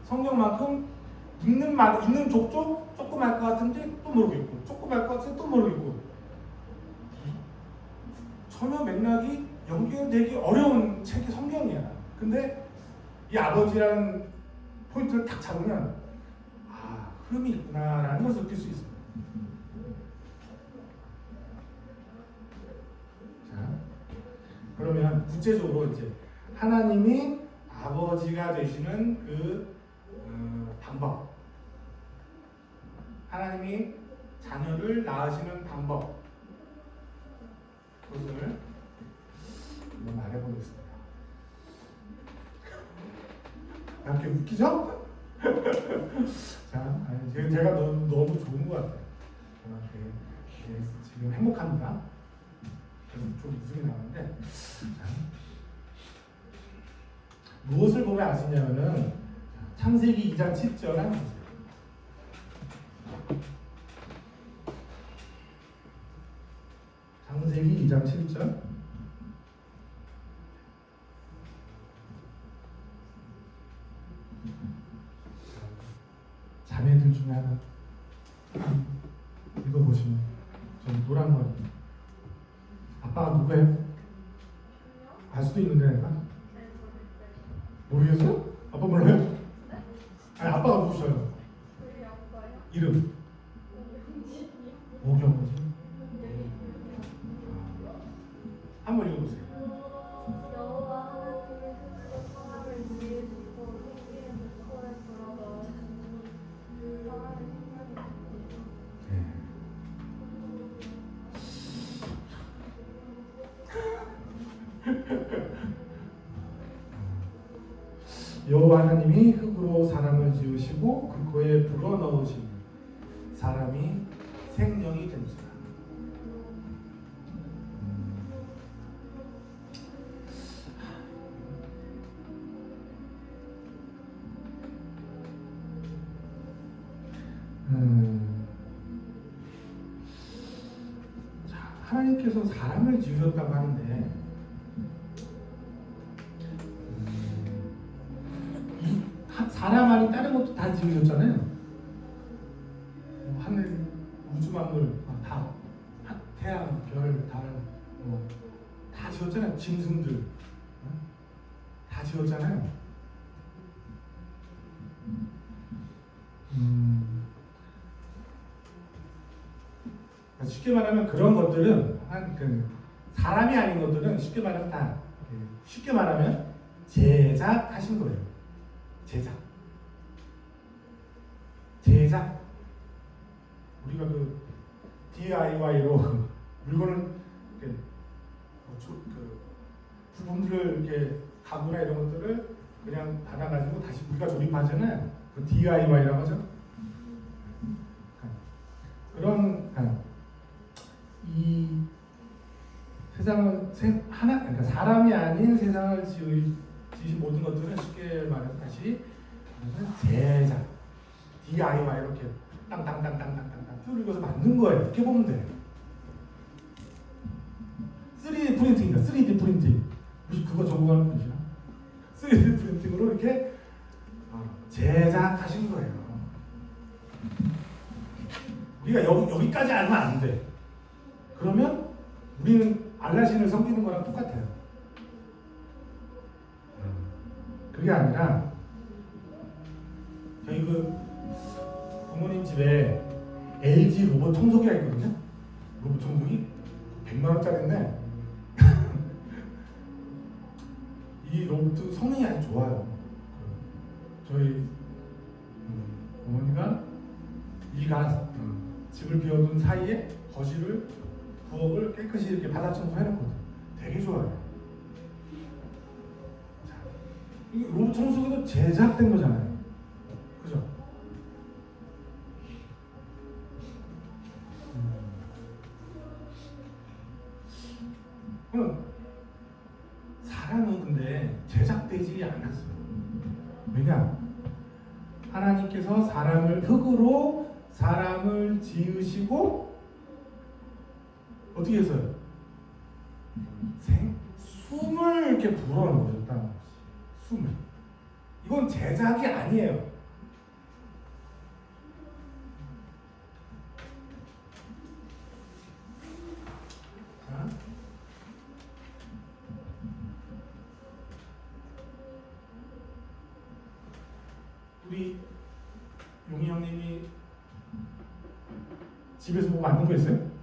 성경만큼 읽는 족족 조금 알 것 같은데 또 모르겠고, 조금 알 것 같은데 또 모르겠고, 전혀 맥락이 연결되기 어려운 책이 성경이야. 근데 이 아버지라는 포인트를 딱 잡으면 흐름이 있구나라는 것을 느낄 수 있어요. 자, 그러면 구체적으로 이제 하나님이 아버지가 되시는 그 방법, 하나님이 자녀를 낳으시는 방법, 그것을 한번 말해보겠습니다. 이렇게 웃기죠? 자, 제가 너무 좋은 것 같아요. 지금 행복합니다. 좀 웃음이 나는데, 무엇을 보면 아시냐면은 창세기 2장 7절 한번 보세요. 창세기 2장 7절. 자매들 중에 하나 읽어보시면 저기 노란 머리 아빠가 누구예요? 알 수도 있는데 내가 모르겠어요? 아빠 몰라요? 아니 아빠가 누구셔요? 이름 오경지. 한번 읽어보세요. 여호와 하나님의 스스로 사람을 지으시고 생기의 목포에 들어넣으시니 그 사람의 생명이 여호와 하나님이 흙으로 사람을 지으시고 그 코에 불어넣으시니 사람이 생명이 된지라. 자, 하나님께서 사람을 지으셨다고 하는데 사람 아닌 다른 것도 다 지으셨잖아요. 하늘, 우주 만물 다 태양, 별, 달 다 지었잖아요. 짐승들 다 지었잖아요. 쉽게 말하면 그런 것들은 사람이 아닌 것들은 쉽게 말하면 제작하신 거예요. 제작. 우리가 그 DIY로 물건을 이렇게 부품들을 이렇게 가구나 이런 것들을 그냥 받아가지고 다시 우리가 조립하잖아요. 그 DIY라고 하죠. 그런 이 세상을 하나 그러니까 사람이 아닌 세상을 지으신 모든 것들은 쉽게 말해서 다시 제작 DIY 이렇게 땅땅땅땅땅땅땅 뚫고서 만든 거예요. 이렇게 보면 돼. 3D 프린팅이다. 3D 프린팅. 혹시 그거 전공하는 분이시나? 3D 프린팅으로 이렇게 제작하신 거예요. 우리가 여기까지 알면 안 돼. 그러면 우리는 알라신을 섬기는 거랑 똑같아요. 그게 아니라 저희 그 부모님 집에 LG 로봇 청소기가 있거든요. 로봇 청소기 100만 원짜리인데 이 로봇 성능이 아주 좋아요. 저희 어머니가 집을 비워둔 사이에 거실을 부엌을 깨끗이 이렇게 바닥 청소해놓거든. 되게 좋아요. 자, 이 로봇 청소기도 제작된 거잖아요. 그죠? 그럼 사람은 근데 제작되지 않았어요. 왜냐? 하나님께서 흙으로 사람을 지으시고 어떻게 했어요? 숨을 이렇게 불어넣으셨다는 거지. 숨을. 이건 제작이 아니에요. 자. 우리 용희 형님이 집에서 뭐 만든 거 있어요?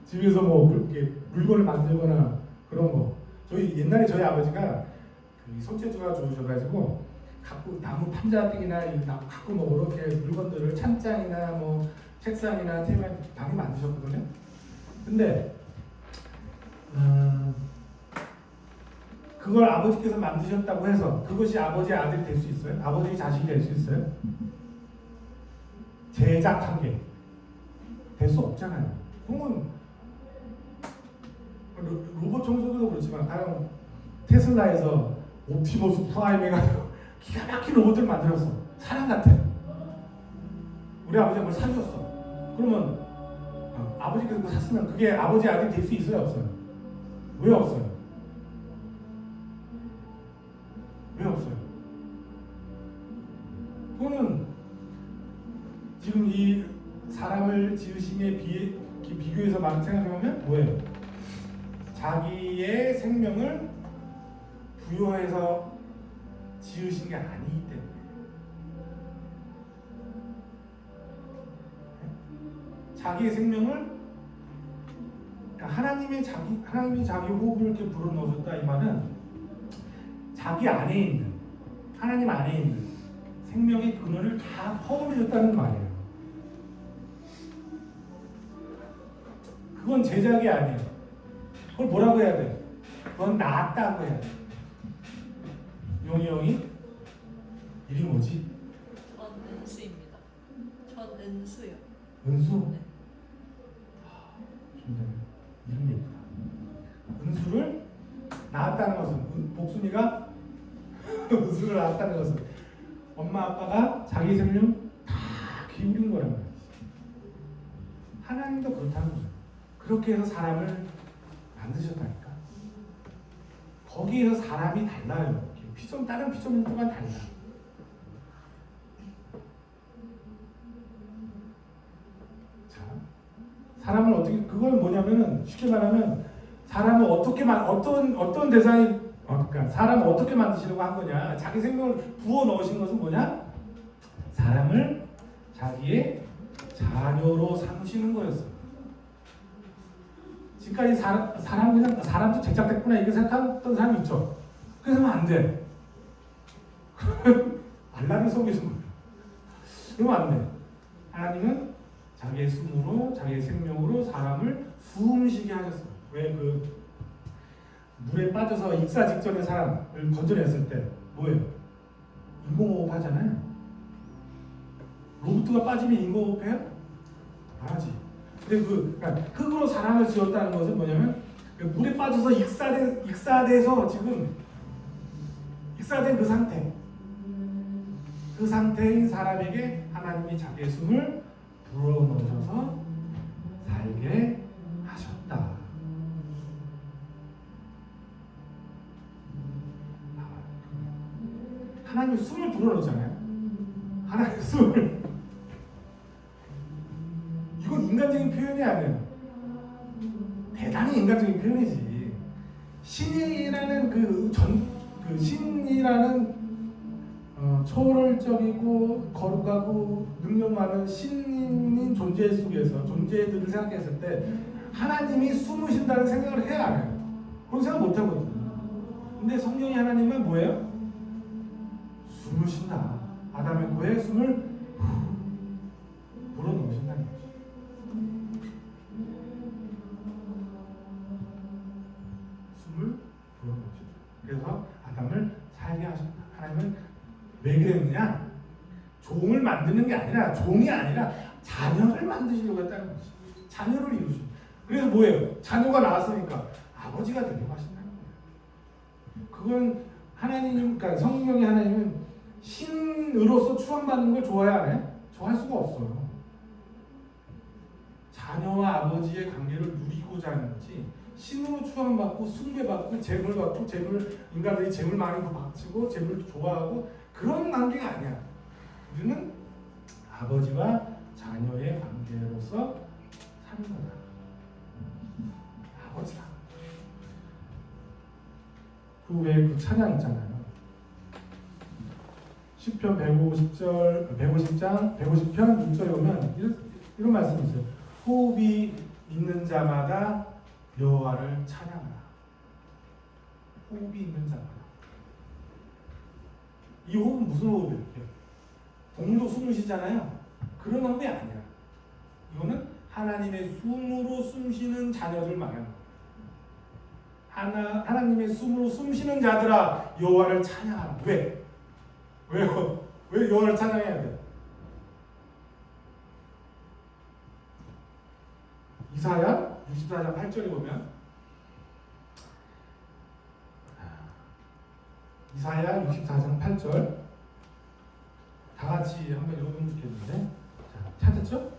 집에서 뭐 이렇게 물건을 만들거나 그런 거. 옛날에 저희 아버지가 그 손재주가 좋으셔가지고 갖고 나무 판자등이나 나무 갖고 뭐 이렇게 물건들을 찬장이나 뭐 책상이나 테이블 많이 만드셨거든요. 근데 그걸 아버지께서 만드셨다고 해서 그것이 아버지의 아들이 될 수 있어요? 아버지의 자식이 될 수 있어요? 제작한 게 될 수 없잖아요. 그러면 로봇 청소기도 그렇지만 가령 테슬라에서 옵티머스 프라임 해가지고 기가 막힌 로봇을 만들었어. 사람 같아. 우리 아버지가 그걸 사주셨어. 그러면 아버지께서 그거 샀으면 그게 아버지 아들이 될 수 있어요? 없어요? 왜 없어요? 왜 없어요? 그거는 지금 이 사람을 지으심에 비교해서 생각해보면 뭐예요? 자기의 생명을 부여해서 지으신 게 아니기 때문에. 자기의 생명을 하나님이 자기 호흡을 이렇게 불어넣으셨다 이 말은 자기 안에 있는 하나님 안에 있는 생명의 근원을 다 허물해줬다는 말이에요. 그건 제작이 아니에요. 그걸 뭐라고 해야 돼? 그건 나았다고 해야 돼. 용희 형이 이름이 뭐지? 전은수입니다. 전은수요. 은수? 네. 이름이 예쁘다. 은수를 낳았다는 것은 복순이가 은수를 낳았다는 것은 엄마 아빠가 자기 생명 다 기울인 거란 말이지. 하나님도 그렇다는 거죠. 그렇게 해서 사람을 만드셨다니까. 거기에서 사람이 달라요. 다른 피조물과는 달라. 자, 사람을 어떻게 그건 뭐냐면은 쉽게 말하면 사람을 어떤 대상이 그러니까 사람을 어떻게 만드시려고 한 거냐? 자기 생명을 부어 넣으신 것은 뭐냐? 사람을 자기의 자녀로 삼으시는 거였어요. 지금까지 사람도 제작됐구나 이렇게 생각했던 사람이 있죠. 그래서 하면 안 돼. 알라를 속이는 거예요. 그러면 안 돼. 하나님은 자기의 숨으로 자기의 생명으로 사람을 숨쉬게 하셨어요. 왜 그 물에 빠져서 익사 직전에 사람을 건져냈을 때 뭐예요? 인공호흡 하잖아요. 로봇가 빠지면 인고 배요? 안 하지. 근데 그러니까 흙으로 사람을 지었다는 것은 뭐냐면 물에 빠져서 익사돼서 지금 익사된 그 상태. 그 상태인 사람에게 하나님이 자기의 숨을 불어넣으셔서 살게 하셨다. 하나님이 숨을 불어넣잖아요. 하나님의 숨을. 이건 인간적인 표현이 아니에요. 대단히 인간적인 표현이지. 신이라는 신이라는 초월적이고 거룩하고 능력 많은 신인 존재 속에서 존재들을 생각했을 때 하나님이 숨으신다는 생각을 해야 안 해요. 그런 생각 못 하거든요. 근데 성경이 하나님은 뭐예요? 숨으신다. 아담의 코에 숨을 불어넣으신다는 거죠. 숨을 불어넣으신다. 그래서 아담을 살게 하셨다. 하나님은 왜 그랬느냐? 종을 만드는 게 아니라 종이 아니라 자녀를 만드시려고 했다는 거지. 자녀를 이루시고. 그래서 뭐예요? 자녀가 나왔으니까 아버지가 되려고 하신다는 거예요. 그건 하나님, 그러니까 성경의 하나님은 신으로서 추앙받는 걸 좋아해 안 해? 좋아할 수가 없어요. 자녀와 아버지의 관계를 누리고자 하는 거지. 신으로 추앙받고 숭배받고 인간들이 재물 많이 바치고 재물 좋아하고 그런 관계가 아니야. 우리는 아버지와 자녀의 관계로서 사는 거다. 아버지다. 그 외에 그 찬양 있잖아요. 시편 150장 150편 6절에 보면 이런 말씀이 있어요. 호흡이 있는 자마다 여호와를 찬양하라. 호흡이 있는 자마다. 이 호흡은 무슨 호흡이에요? 동물도 숨을 쉬잖아요. 그런 호흡이 아니야. 이거는 하나님의 숨으로 숨쉬는 자녀들 말하는 거예요. 하나님의 숨으로 숨쉬는 자들아 여호와를 찬양하라. 왜? 왜요? 왜 여호와를 찬양해야 돼? 이사야 64장 8절에 보면 이사야 64장 8절 다 같이 한번 읽어보면 좋겠는데 자, 찾았죠?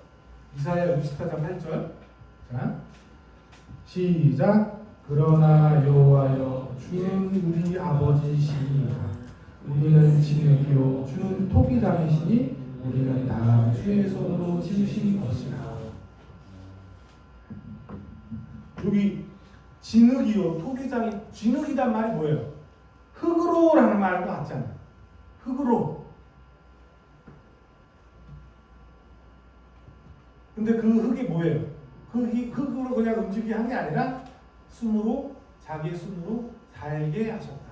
이사야 64장 8절 자 시작 그러나 여호와여 주는 우리 아버지시니라 우리는 진흙이요 주는 토기장이시니 우리는 다 주의 손으로 지으신 것이라. 여기 진흙이요 토기장이 진흙이란 말이 뭐예요? 흙으로라는 말도 같잖아요. 흙으로. 근데 그 흙이 뭐예요? 흙으로 그냥 움직이게 한 게 아니라 숨으로 자기의 숨으로 살게 하셨다.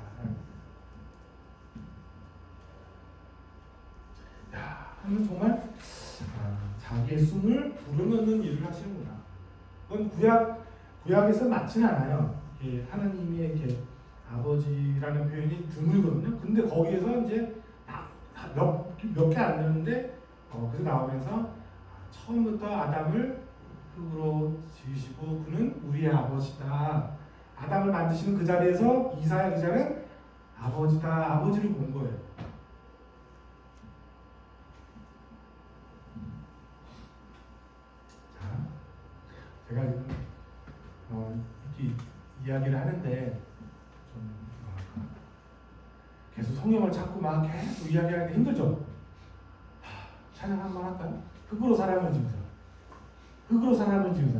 야, 하면 정말 자기의 숨을 불어넣는 일을 하시는구나. 그건 구약에서 맞지는 않아요. 이게 하나님의 이렇게 아버지라는 표현이 드물거든요. 근데 거기에서 이제 몇 개 안 되는데 그래서 나오면서 처음부터 아담을 흙으로 지으시고 그는 우리의 아버지다. 아담을 만드시는 그 자리에서 이사야 기자는 아버지다. 아버지를 본 거예요. 자, 제가 지금 이렇게 이야기를 하는데 좀 계속 성경을 찾고 막 계속 이야기하기 힘들죠? 찬양 한번 할까요? 흙으로 사람을 지으자. 흙으로 사람을 지으자.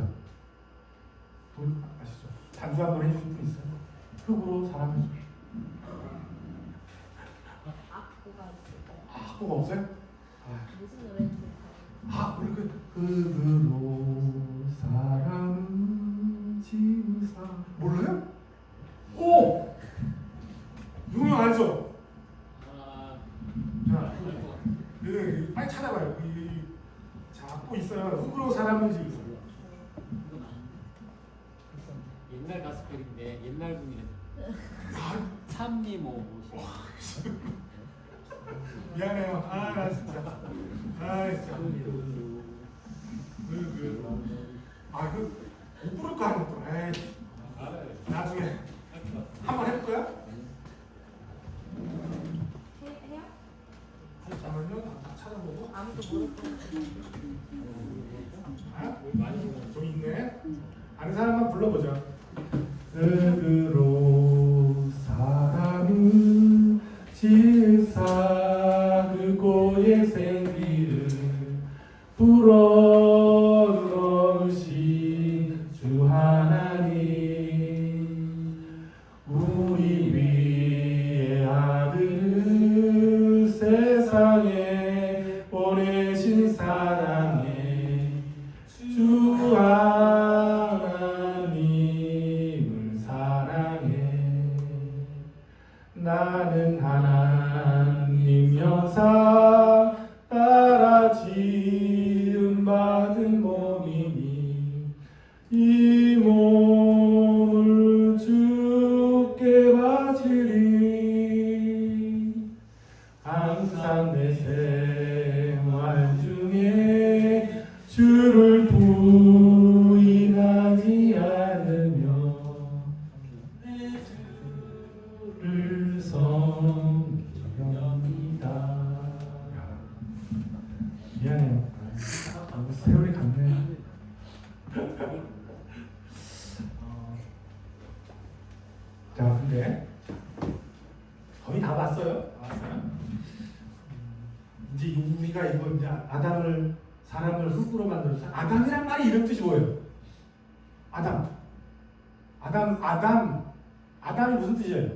아시죠? 단수 한번 해주실 분 있어요? 흙으로 사람을 지으자. 악보가 없어요? 무슨 노래인지 우리 흙으로 사람을 지으사 몰라요? 오! 유명 알죠? 자, 빨리 찾아봐요. 자, 악보 있어요. 흙으로 사람을 지으사. 옛날 가스펠인데 옛날 분이래. 참니 뭐. 미안해요. 나 진짜. 진짜. 못 부를 거 아니야 또. 나중에 한번 해볼 거야? 해요? 잠깐만요. 다 찾아보고. 아무도 모를 거예요. 좀 있네. 아는 사람만 불러보자. 흙으로 사람은 질사 그고의 생기를 불어넣으신 주 하나님 우리 위의 아들을 세상에 보내신 사랑에 주 하나님을 사랑해 나는 하나님 여사 따라 지음 받은 몸이니 이 몸을 주께 바치리 항상 내 생활 중에 주를 부인하지 않으며 내 주를 섬깁니다. 미안해요. 세월이 갔네. 자, 근데 거의 다 봤어요. 이제 우리가 이제 아담을 사람을 흙으로 만들어서 아담이란 말이 이런 뜻이 뭐예요? 아담이 무슨 뜻이에요?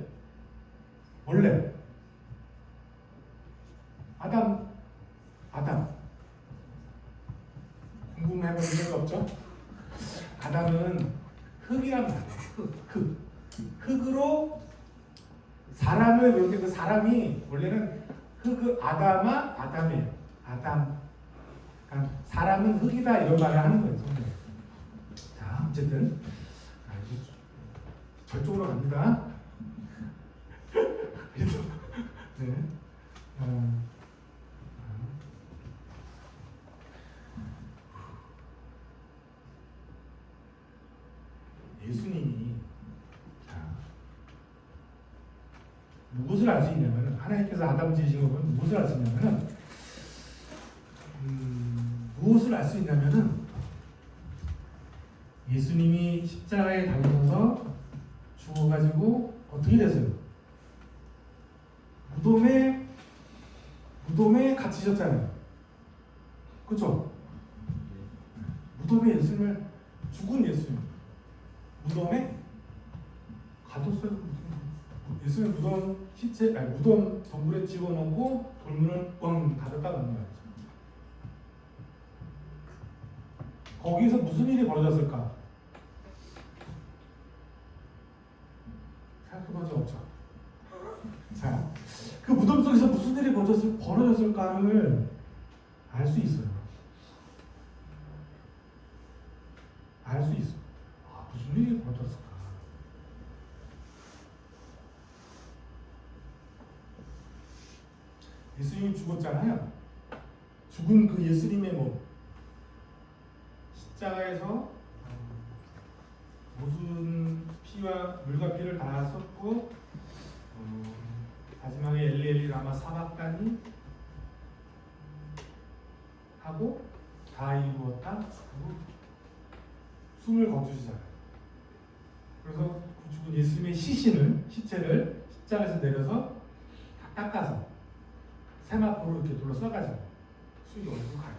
원래 아담 궁금해보는 적 없죠? 아담은 흙이란 말이에요. 흙으로 사람을 그런데 그 사람이 원래는 아담이에요. 아담. 그러니까 사람은 흙이다 이런 말을 하는 거예요. 성경에. 자, 어쨌든 이제 저쪽으로 갑니다. 그래서 네. 예수님이 무엇을 알 수 있냐면은 하나님께서 아담 지으신 거 보면 무엇을 알 수 있냐면은 무엇을 알 수 있냐면은 예수님이 십자가에 달려서 죽어가지고 어떻게 됐어요? 무덤에 갇히셨잖아요. 그렇죠? 무덤에 예수님을 죽은 예수님 무덤에 가뒀어요. 예수님 무덤 동굴에 집어넣고 돌문을 꽝 닫았다 놓는 거죠. 거기서 무슨 일이 벌어졌을까? 생각해본 적 없죠. 자, 그 무덤 속에서 무슨 일이 벌어졌을까를 알 수 있어요. 알 수 있어. 무슨 일이 벌어졌을까? 예수님이 죽었잖아요. 죽은 그 예수님의 몸 십자가에서 모든 피와 물과 피를 다 쏟고 마지막에 엘리 라마 사박다니 하고 다 이루었다 하고 숨을 거두시잖아요. 그래서 그 죽은 예수님의 시체를 십자가에서 내려서 다 닦아서 세마포로 이렇게 둘러싸가지고 수익이 어디로 가요.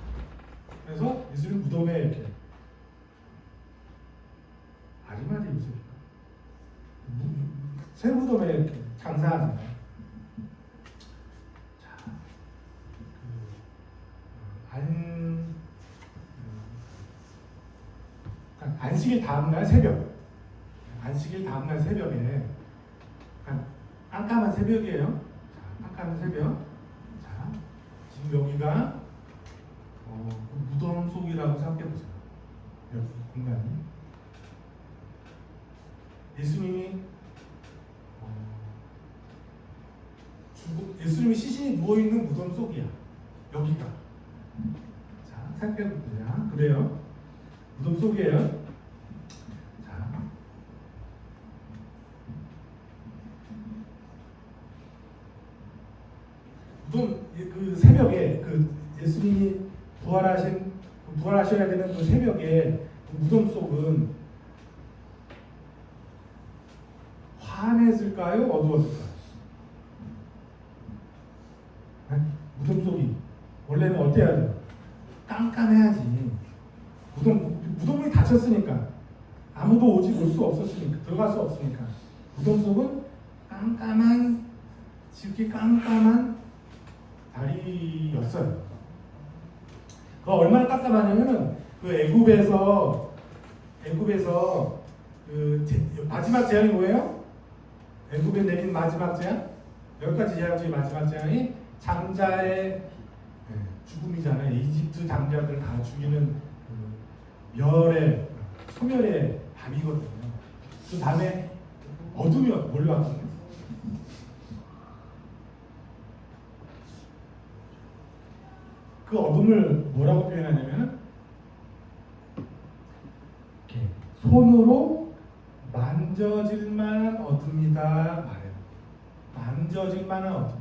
그래서 예수님 무덤에 이렇게 아리마대 요셉 새 무덤에 이렇게 장사하잖아요. 자, 안식일 다음날 새벽, 안식일 다음날 새벽에 깜깜한 새벽이에요. 자, 깜깜한 새벽. 자, 지금 여기가 무덤 속이라고 생각해 보세요. 여기 공간이. 예수님이 예수님이 시신이 누워 있는 무덤 속이야. 여기가. 자, 생각해 보자. 그래요. 무덤 속이에요. 자. 무덤 그 새벽에 그 예수님이 부활하셔야 되는 그 새벽에 그 무덤 속은 환했을까요? 어두웠을까요? 네? 무덤 속이 원래는 어때야 돼요? 깜깜해야지. 무덤이 닫혔으니까 아무도 올 수 없었으니까 들어갈 수 없으니까 무덤 속은 깜깜한 지극히 깜깜한 다리였어요. 그 얼마나 깜깜하냐면은 그 애굽에서 그 마지막 재앙이 뭐예요? 애굽에 내린 마지막 재앙? 10가지 재앙 중에 마지막 재앙이 장자의 죽음이잖아요. 이집트 장자들 다 죽이는 그 소멸의 밤이거든요. 그 밤에 어둠이 몰려왔거든요. 그 어둠을 뭐라고 표현하냐면 이렇게 손으로 만져질 만한 어둠이다 말해요. 만져질 만한 어둠.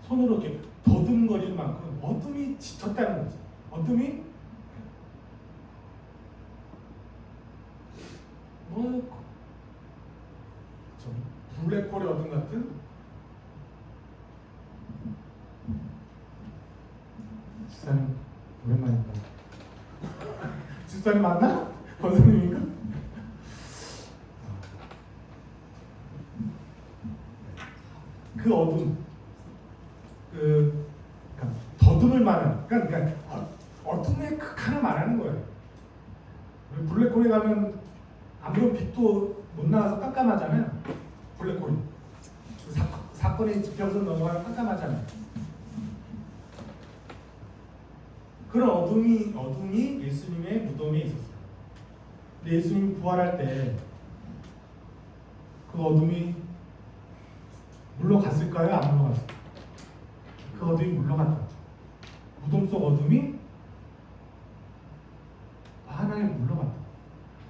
손으로 이렇게 더듬거릴 만큼 어둠이 짙었다는 거지. 어둠이 블랙홀의 어둠 같은 집사님 오랜만이다. 집사님 맞나? 권사님인가? 그 어둠, 그러니까 더듬을 만한, 그러니까 어둠의 극한을 말하는 거예요. 블랙홀에 가면 아무런 빛도 못 나와서 깜깜하잖아요. 블랙홀이 사건의 지평선 넘어가면 깜깜하잖아요. 그런 어둠이 예수님의 무덤에 있었어요. 근데 예수님이 부활할 때 그 어둠이 물러갔을까요? 안 물러갔을까요? 그 어둠이 물러갔다. 무덤 속 어둠이 환하게 물러갔다.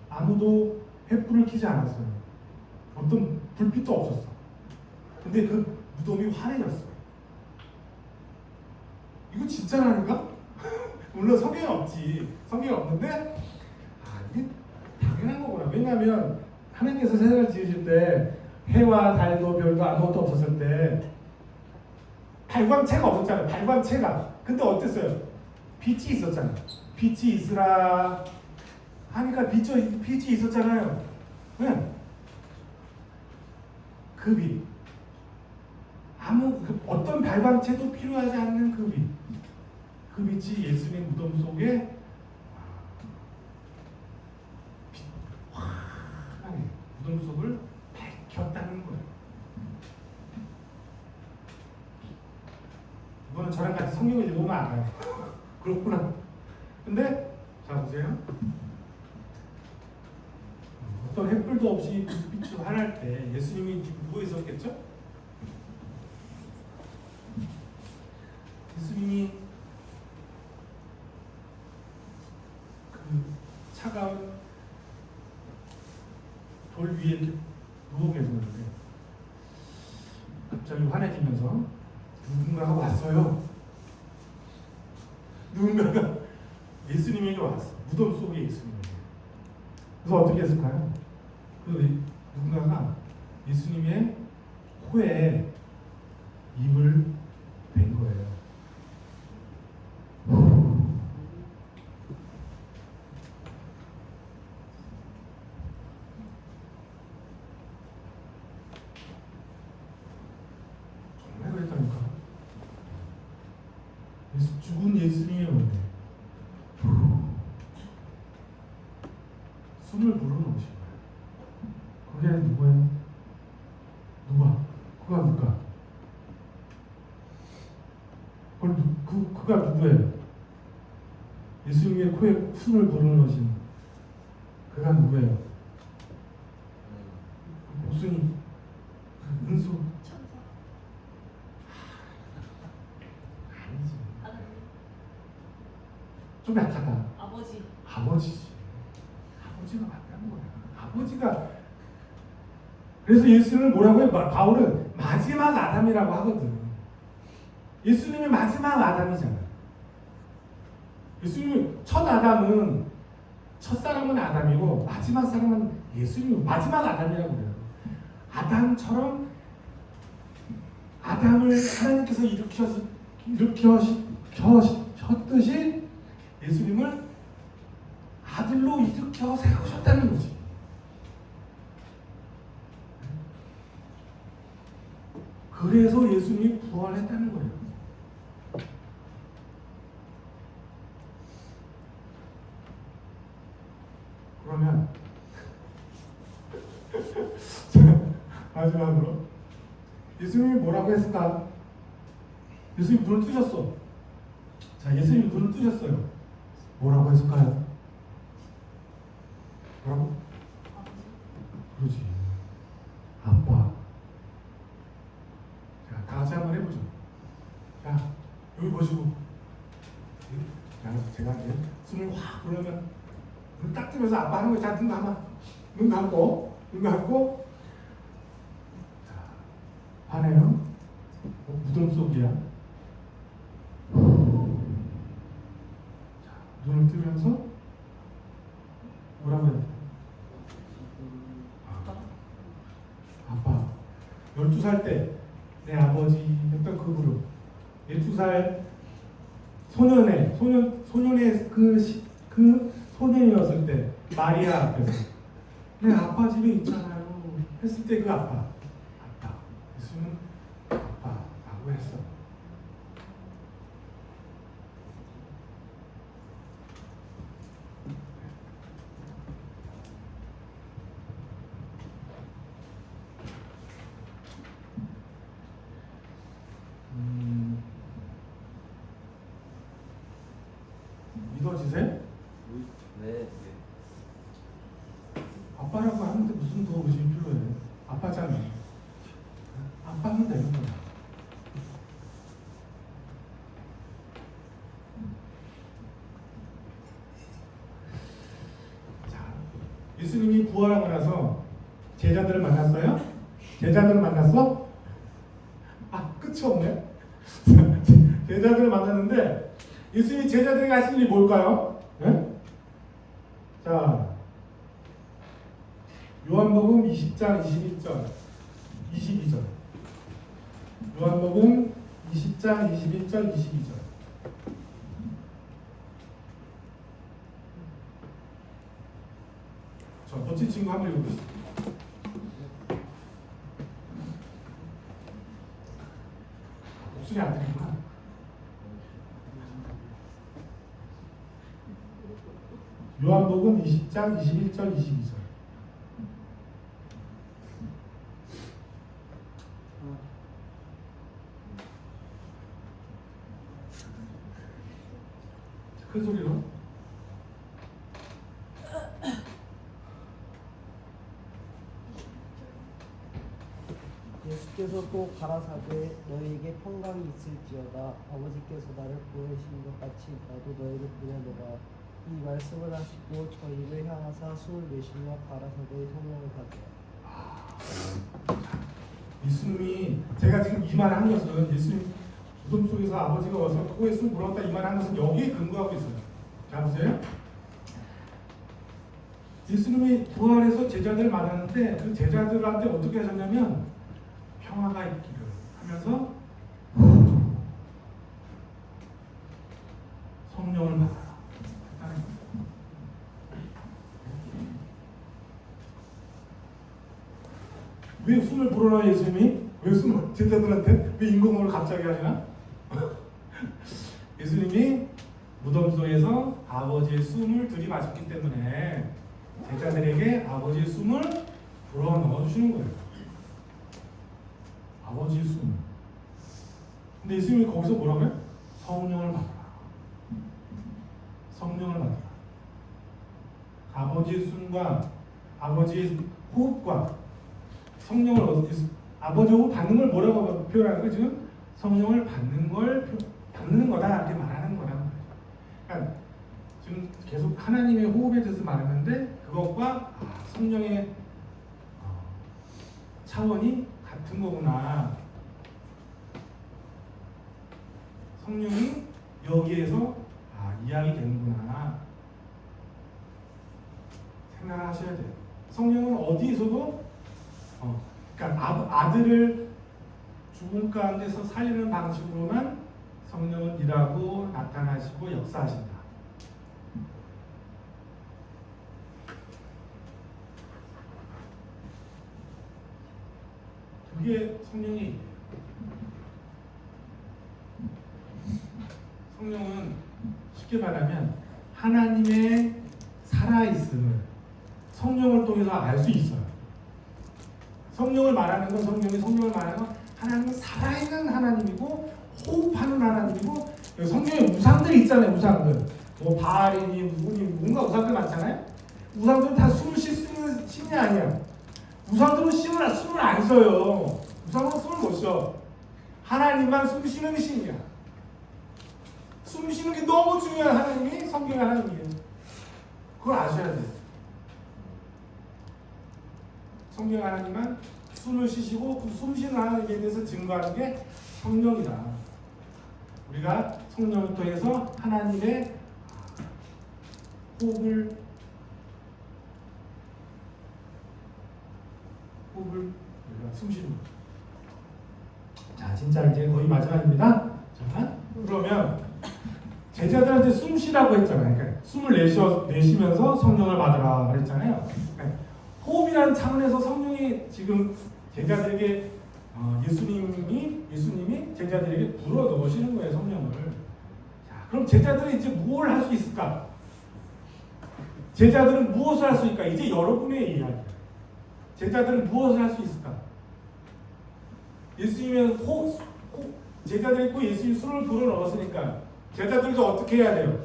아무도 횃불을 켜지 않았어요. 어떤 불빛도 없었어. 근데 그 무덤이 환해졌어요. 이거 진짜라니까? 물론 성경에 없지. 성경에 없는데 이게 당연한 거구나. 왜냐하면 하나님께서 세상을 지으실 때 해와 달도 별도 아무것도 없었을 때 발광체가 없었잖아요. 발광체가. 근데 어땠어요? 빛이 있었잖아요. 빛이 있으라 하니까 빛이 있었잖아요. 네. 그 빛. 어떤 발광체도 필요하지 않는 그 빛. 그 빛이 예수님 무덤 속에 환하게 무덤 속을 밝혔다는 거예요. 이거는 저랑 같이 성경을 읽어보면 알아요. 그렇구나. 근데 자 보세요. 어떤 횃불도 없이 빛이 환할 때 예수님이 누워 있었겠죠? 예수님이 그 차가운 돌 위에 이렇게 누워 계셨는데 갑자기 환해지면서 누군가가 왔어요. 누군가가 예수님에게 왔어. 무덤 속에 예수님에게. 그래서 어떻게 했을까요? 그 누군가가 예수님의 코에 입을 댄 거예요. 정말 그랬다니까. 죽은 예수님의 몸에 숨을 불어넣으신 거예요. 그게 누구예요? 그가 그가 누구예요? 예수님의 코에 숨을 불어넣으신 그가 누구예요? 목순이 은수 좀 약하다. 아버지. 아버지지. 아버지가 맞다는 거야. 아버지가. 그래서 예수님을 뭐라고 해? 바울은 마지막 아담이라고 하거든. 예수님이 마지막 아담이잖아. 예수님이 첫 아담은 첫 사람은 아담이고 마지막 사람은 예수님 마지막 아담이라고 그래요. 아담처럼 아담을 하나님께서 일으키셨듯이 예수님을 아들로 일으켜 세우셨다는 거지. 그래서 예수님이 부활했다는 거예요. 그러면 마지막으로 예수님이 뭐라고 했을까? 예수님이 눈을 뜨셨어. 자, 예수님이 눈을 뜨셨어요. 뭐라고 했을까요? 뭐라고? 그러지. 아빠. 자, 다 같이 한번 해보죠. 자, 여기 보시고. 자, 제가 이제 숨을 확 불으면 눈 딱 뜨면서 아빠 하는 거. 자, 눈 감아. 눈 감고. 자, 반해요. 무덤 속이야. 자, 눈을 뜨면서 뭐라고 해야 돼? 아빠. 12살 때 내 아버지 했던 그 그룹. 12살 소년의 그 소년이었을 때 마리아 앞에서 내 아빠 집에 있잖아요 했을 때 그 아빠. 예수는 아빠라고 했어. 믿어지세요? 네. 아빠라고 하는데 무슨 더 의심이 필요해? 아빠잖아. 아빠는 되는 거야. 자, 예수님이 부활하고 나서 제자들을 만났어요? 제자들을 만났어? 끝이 없네. 제자들을 만났는데 예수님이 제자들에게 하신 일이 뭘까요? 네? 자, 요한복음 20장 21절 22절. 요한복음 20장 21절 22절. 저 멋진 친구 한번 읽어보시죠. 목소리 안 들리구나. 요한복음 20장 21절 22절. 큰 소리로. 예수께서 또 가라사대 너희에게 평강이 있을지어다. 아버지께서 나를 보내신 것 같이 나도 너희를 보내노라. 이 말씀을 하시고 저 입을 향하사 숨을 내쉬며 가라사대의 성령을 받으라. 예수님이 제가 지금 이 말 한 것은 예수님 무덤 속에서 아버지가 와서 코에 숨 불었다 이 말 한 것은 여기에 근거하고 있어요. 자 보세요. 예수님이 부활해서 제자들을 만났는데 그 제자들한테 어떻게 하셨냐면 평화가 있기를 하면서 성령을 받아라. 왜 숨을 불어넣어 예수님이? 왜 숨을 제자들한테? 왜 인공호흡을 갑자기 하시나? 예수님이 무덤 속에서 아버지의 숨을 들이마셨기 때문에 제자들에게 아버지의 숨을 불어넣어 주시는 거예요. 아버지의 숨. 근데 예수님이 거기서 뭐라고 해요? 성령을 받아라. 성령을 받아라. 아버지의 숨과 아버지의 호흡과 성령을 아버지 호흡 받는 걸 뭐라고 표현하는 거예요? 지금 성령을 받는 거다 이렇게 말하는 거라는 거예요. 그러니까 지금 계속 하나님의 호흡에 대해서 말했는데 그것과 성령의 차원이 같은 거구나. 성령이 여기에서 이야기 되는구나 생각을 하셔야 돼요. 성령은 어디서도 그러니까 아들을 죽음 가운데서 살리는 방식으로만 성령은 일하고 나타나시고 역사하신다. 그게 성령이 성령은 쉽게 말하면 하나님의 살아있음을 성령을 통해서 알 수 있어요. 성령을 말하는 건 성령을 말하는 건 하나님은 살아있는 하나님이고 호흡하는 하나님이고 성경에 우상들이 있잖아요. 우상들 뭐 바알이니 누구니 뭔가 우상들 많잖아요. 우상들은 다 숨을 쉴 수 있는 신이 아니야. 우상들은 숨을 안 쉬어요. 우상들은 숨을 못 쉬어. 하나님만 숨 쉬는 신이야. 숨 쉬는 게 너무 중요한 하나님이 성경의 하나님이에요. 그걸 아셔야 돼요. 성경 하나님만 숨을 쉬시고 그 숨 쉬는 하나님에 대해서 증거하는 게 성령이다. 우리가 성령을 통해서 하나님의 호흡을 우리가 숨 쉬는 거. 자, 진짜 이제 거의 마지막입니다. 자, 그러면 제자들한테 숨 쉬라고 했잖아요. 그러니까 숨을 내쉬면서 성령을 받으라 그랬잖아요. 그러니까 호흡이라는 차원에서 성령이 지금 제자들에게 예수님이 제자들에게 불어 넣으시는 거예요. 성령을. 자, 그럼 제자들은 이제 뭘 할 수 있을까? 제자들은 무엇을 할 수 있을까? 이제 여러분의 이야기. 제자들은 무엇을 할 수 있을까? 예수님은 제자들이 꼭 예수님 술을 불어 넣었으니까 제자들도 어떻게 해야 돼요?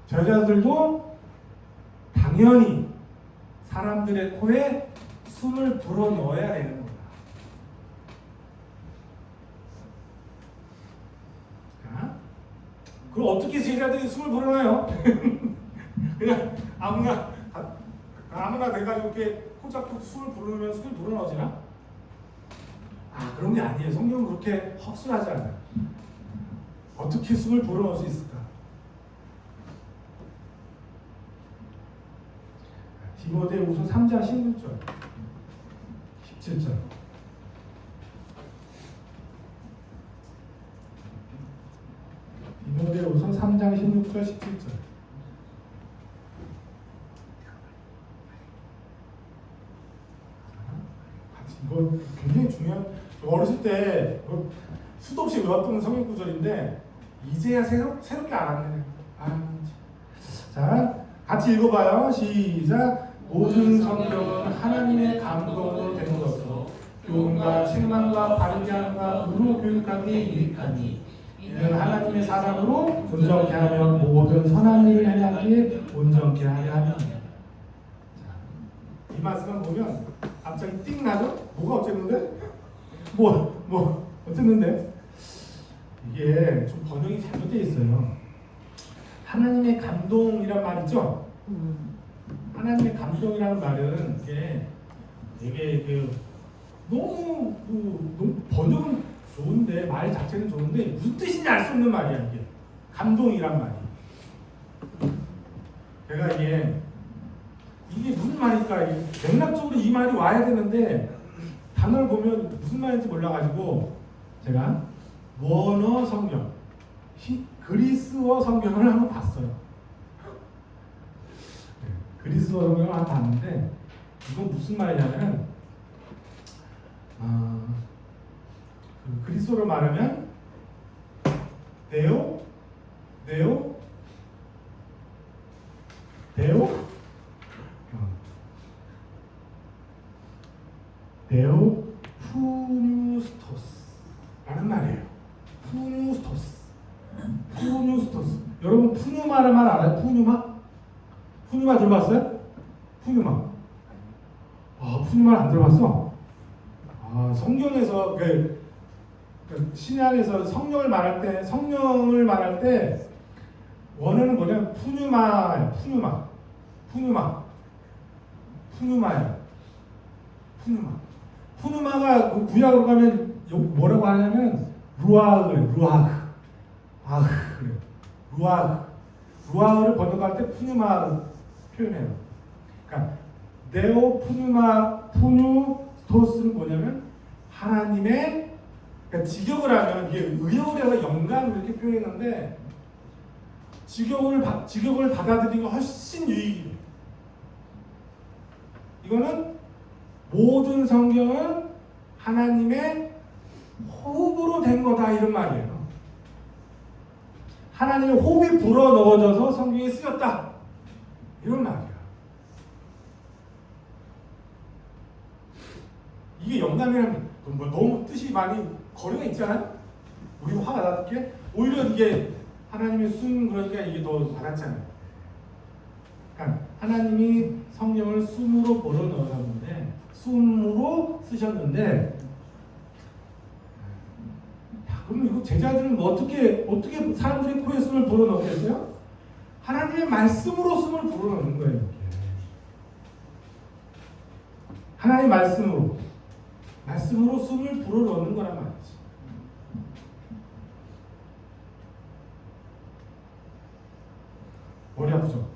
제자들도 당연히 사람들의 코에 숨을 불어 넣어야 되는 거다. 자, 그럼 어떻게 제자들이 숨을 불어 넣어요? 그냥 아무나 돼가지고 이렇게 코 잡고 숨을 불어넣으면 숨이 불어넣어지나? 그런 게 아니에요. 성경은 그렇게 헛술하지 않아요. 어떻게 숨을 불어넣을 수 있을까? 디모데후서 3장 16절 17절 디모데후서 3장 16절 17절 이거 굉장히 중요한 어렸을 때 수도 없이 외웠던 성경 구절인데 이제야 새롭게 알았네. 자, 같이 읽어봐요. 시작. 모든 성경은 하나님의 감동으로 된 것으로 교훈과 책망과 바르게 함과 의로 교육하기에 유익하니 이는 하나님의 사랑으로 온전케 하며 모든 선한 일을 행하기에 온전케 하려 함이니라. 이 말씀을 보면 갑자기 띵 나죠? 뭐가 어쨌는데? 뭐 어쨌는데? 이게 좀 번역이 잘못되어 있어요. 하나님의 감동이란 말 있죠? 하나님의 감동이라는 말은 이게 되게 너무 번역은 좋은데 말 자체는 좋은데 무슨 뜻인지 알 수 없는 말이야 이게. 감동이란 말이. 제가 이게 무슨 말일까? 맥락적으로 이 말이 와야 되는데 단어를 보면 무슨 말인지 몰라가지고 제가 원어 성경, 그리스어 성경을 한번 봤어요. 그리스어 성경을 한번 봤는데 이건 무슨 말이냐면 그리스어로 말하면 데오 푸뉴스토스라는 말이에요. 푸뉴스토스. 여러분 푸뉴마라는 말 알아요? 푸뉴마 들어봤어요? 푸뉴마 안 들어봤어? 성경에서 신약에서 성령을 말할 때 원어는 뭐냐면 푸뉴마예요. 푸뉴마예요. 푸뉴마가 그 구약으로 가면 뭐라고 하냐면 루아흐래요. 루아흐를 번역할 때 푸뉴마로 표현해요. 그러니까 푸뉴토스는 뭐냐면 하나님의, 그러니까 직역을 하면 이게 의역이라고 영감 이렇게 표현했는데 직역을 받아들이기가 훨씬 유익해요. 이거는 모든 성경은 하나님의 호흡으로 된 거다 이런 말이에요. 하나님의 호흡이 불어 넣어져서 성경에 쓰였다 이런 말이야. 이게 영감이라면 뭐 너무 뜻이 많이 거리가 있잖아요. 우리가 화가 나게 오히려 이게 하나님의 숨, 그러니까 이게 더 와닿잖아요. 그러니까 하나님이 성경을 숨으로 불어 넣었는데, 숨으로 쓰셨는데, 야, 그럼 이거 제자들은 뭐 어떻게 사람들의 코에 숨을 불어 넣겠어요? 하나님의 말씀으로 숨을 불어 넣는 거예요. 이렇게. 하나님의 말씀으로 숨을 불어 넣는 거란 말이지. 머리 아프죠?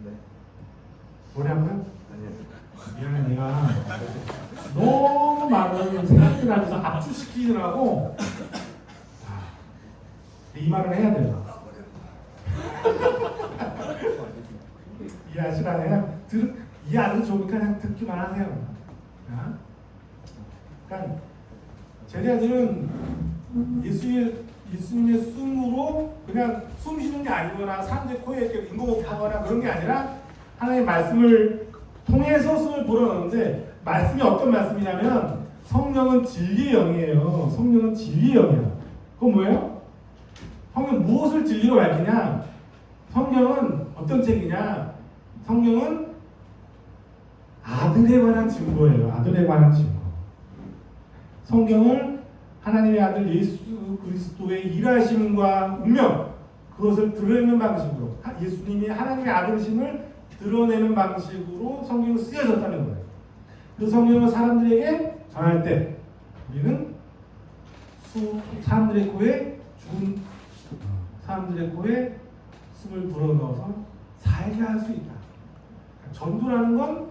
네. 머리 아파요? 아니요. 미안해, 내가 너무 많은 생각들 하면서 압축시키느라고 이 말을 해야 돼요. 이해하시라. 그냥 이해 안 해도 좋으니까 그냥 듣기만 하세요. 그러니까 제자들은 예수님의 숨으로 그냥 숨 쉬는 게 아니거나 사람들 코에 이렇게 인공호흡하거나 그런 게 아니라 하나님의 말씀을 통해서 숨을 불어넣는데, 말씀이 어떤 말씀이냐면 성령은 진리의 영이에요. 성령은 진리의 영이야. 그건 뭐예요? 성경 무엇을 진리로 밝히냐? 성경은 어떤 책이냐? 성경은 아들에 관한 증거예요. 아들에 관한 증거. 성경을 하나님의 아들 예수 그리스도의 일하심과 운명, 그것을 드러내는 방식으로, 예수님이 하나님의 아들심을 드러내는 방식으로 성경은 쓰여졌다는 거예요. 그 성경을 사람들에게 전할 때 우리는 사람들의 코에 죽은 사람들의 코에 숨을 불어넣어서 살게 할 수 있다. 전도라는 건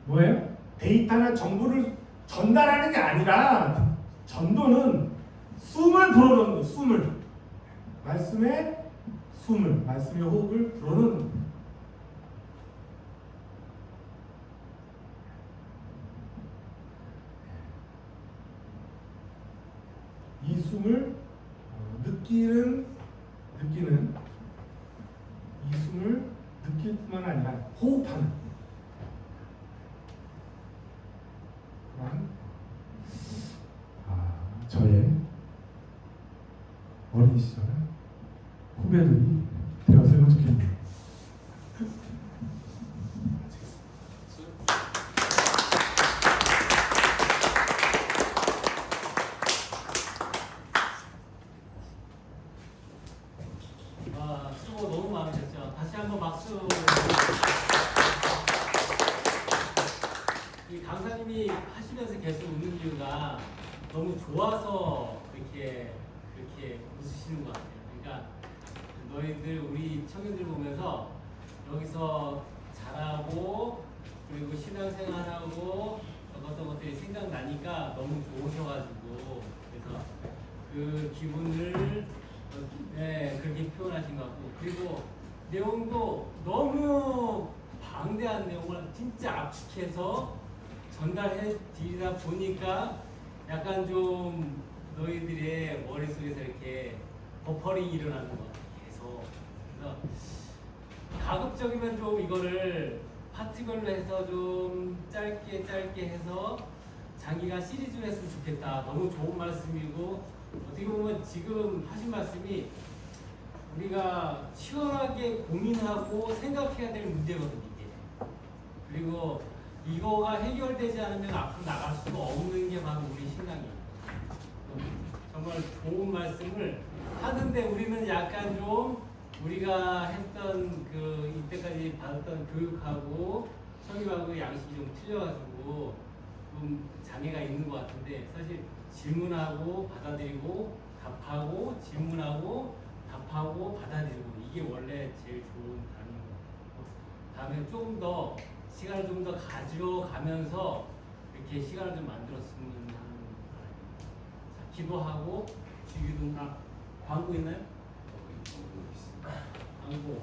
뭐예요? 데이터나 정보를 전달하는 게 아니라, 전도는 숨을 불어넣는 거예요. 숨을, 말씀의 호흡을 불어넣는 거예요. 이 숨을 느끼는 이 숨을 느낄 뿐만 아니라 호흡하는 그런 저의 어린 시절 후배들이 되었으면 좋겠네요. 수고 너무 많으셨죠. 다시 한번 박수. 이 강사님이 하시면서 계속 웃는 이유가 너무 좋아서 그렇게 웃으시는 것 같아요. 그러니까 너희들, 우리 청년들 보면서 여기서 잘하고 그리고 신앙생활하고 어떤 것들이 생각나니까 너무 좋으셔가지고, 그래서 그 기분을 그렇게 표현하신 것 같고, 그리고 내용도 너무 방대한 내용을 진짜 압축해서 전달해 드리다 보니까 약간 좀 너희들의 머릿속에서 이렇게 버퍼링이 일어나는 것 같아요. 계속. 그래서 가급적이면 좀 이거를 파트별로 해서 좀 짧게 해서 장기가 시리즈로 했으면 좋겠다. 너무 좋은 말씀이고, 어떻게 보면 지금 하신 말씀이 우리가 치열하게 고민하고 생각해야 될 문제거든요, 이게. 그리고 이거가 해결되지 않으면 앞으로 나갈 수가 없는 게 바로 우리 신앙이에요. 정말 좋은 말씀을 하는데 우리는 약간 좀 우리가 했던 그 이때까지 받았던 교육하고 성경하고 양식이 좀 틀려가지고 좀 장애가 있는 것 같은데 사실 질문하고 받아들이고 답하고 질문하고 답하고 받아들이고 이게 원래 제일 좋은 단어인 것 같아요. 다음에 조금 더 시간을 좀 더 가져가면서 이렇게 시간을 좀 만들었으면 하는 바람입니다. 자, 기도하고 주기도 광고 있나요? 광고.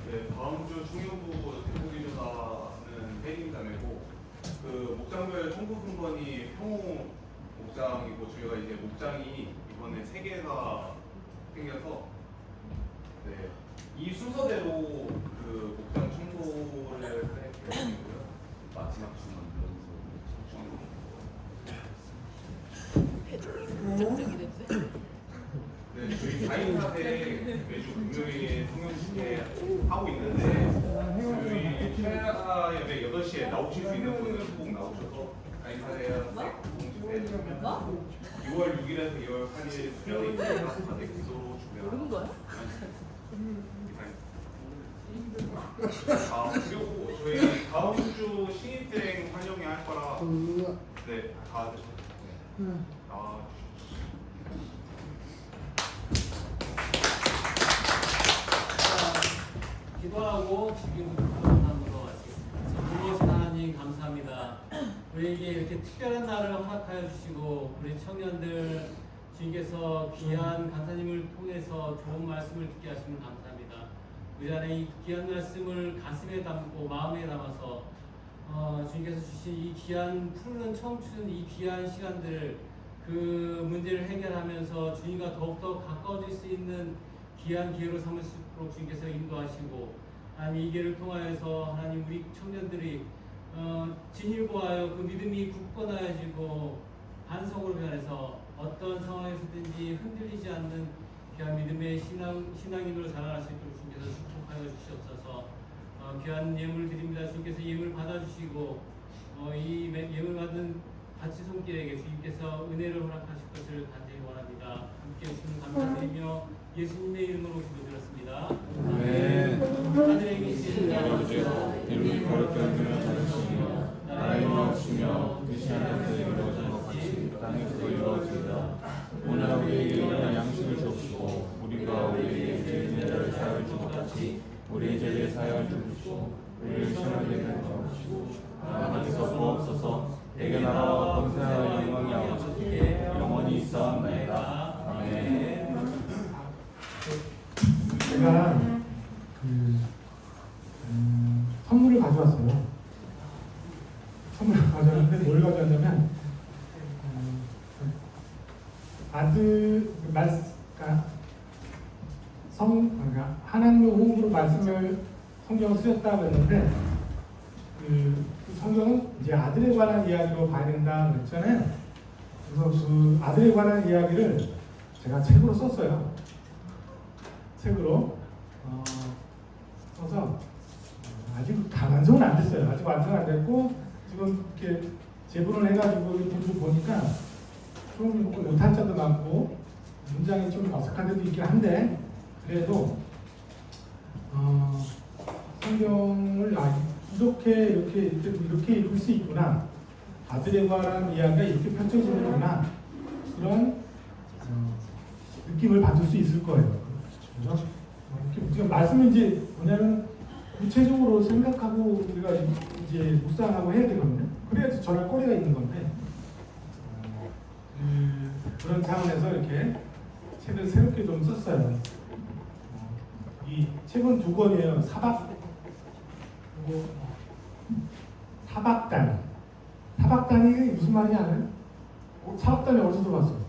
네, 다음 주 중요부 대보기조사는 회의임담이고 그 목장별 청구승건이 평호 목장이고 저희가 이제 목장이 이번에 3개가 생겨서 네, 이 순서대로 그 목장 청구를 할 계획이고요. 마지막 주만 네, 저희 4인사대 매주 금요일에 성경시대 하고 있는데 저희 최하엽에 8시에 나오실 수 있는 분은 꼭 나오셔서 4인사대 공식대 참여 6월 6일에서 2월 8일 수련회 있으니까 다들 기도로 준비하고 그리고 저희 다음 주 신입생 환영회 할 거라 네, 다들 기도하고 주기도부터 하므로 마치겠습니다. 무엇이 하나님 감사합니다. 우리에게 이렇게 특별한 날을 허락하여 주시고 우리 청년들 주님께서 귀한 강사님을 통해서 좋은 말씀을 듣게 하시면 감사합니다. 우리 안에 이 귀한 말씀을 가슴에 담고 마음에 담아서 주님께서 주신 이 귀한 푸르른 청춘 이 귀한 시간들 그 문제를 해결하면서 주님과 더욱더 가까워질 수 있는 귀한 기회로 삼을 수 있도록 주님께서 인도하시고 하나님 이 기회를 통하여서 하나님 우리 청년들이 진일보하여 그 믿음이 굳건하여지고 반석으로 변해서 어떤 상황에서든지 흔들리지 않는 귀한 믿음의 신앙인으로 자라날 수 있도록 주님께서 축복하여 주시옵소서. 귀한 예물을 드립니다. 주님께서 예물 받아주시고 이 예물 받은 같이 손길에게 주님께서 은혜를 허락하실 것을 간절히 원합니다. 함께 해주시면 감사드리며 예수님의 이름으로 기도드렸습니다. 아멘. 하늘에 계신 아버지여 이름이 거룩히 여겨주시며 나라의 마음이시며 뜻이 하늘에서 이루어진 것 같이 땅에서도 이루어지이다. 오늘 우리에게 일어날 양식을 주옵시고 우리가 우리에게 죄 지은 자를 사하여 준 것 같이 우리의 죄를 사하여 주옵시고 우리를 시험에 들게 하지 마시고 하나님께서 구하옵소서. 대개 나라와 권세와 영광이 아버지께 영원히 있사옵나이다. 아멘. 제가 선물을 가져왔어요. 선물을 가져왔는데 뭘 가져왔냐면 그러니까 하나님의 호흡으로 말씀을 성경을 쓰셨다고 했는데 그 성경은 이제 아들에 관한 이야기로 봐야 된다 그랬잖아요. 그래서 그 아들에 관한 이야기를 제가 책으로 썼어요. 책으로 써서 아직 다 완성은 안 됐어요. 아직 완성 안 됐고 지금 이렇게 재분을 해가지고 이렇게 보니까 좀 오탄자도 많고 문장이 좀 어색한 데도 있긴 한데 그래도 성경을 이렇게 읽을 수 있구나. 아들에 관한 이야기가 이렇게 펼쳐지는구나. 그런 느낌을 받을 수 있을 거예요. 그렇죠? 지금 말씀은 이제 뭐냐면 구체적으로 생각하고 우리가 이제 묵상하고 해야 되거든요. 그래야지 전할 거리가 있는 건데 그런 차원에서 이렇게 책을 새롭게 좀 썼어요. 이 책은 2권이에요. 그리고 사박단. 사박단이 무슨 말인지 알아요? 사박단이 어디서 들어왔어요?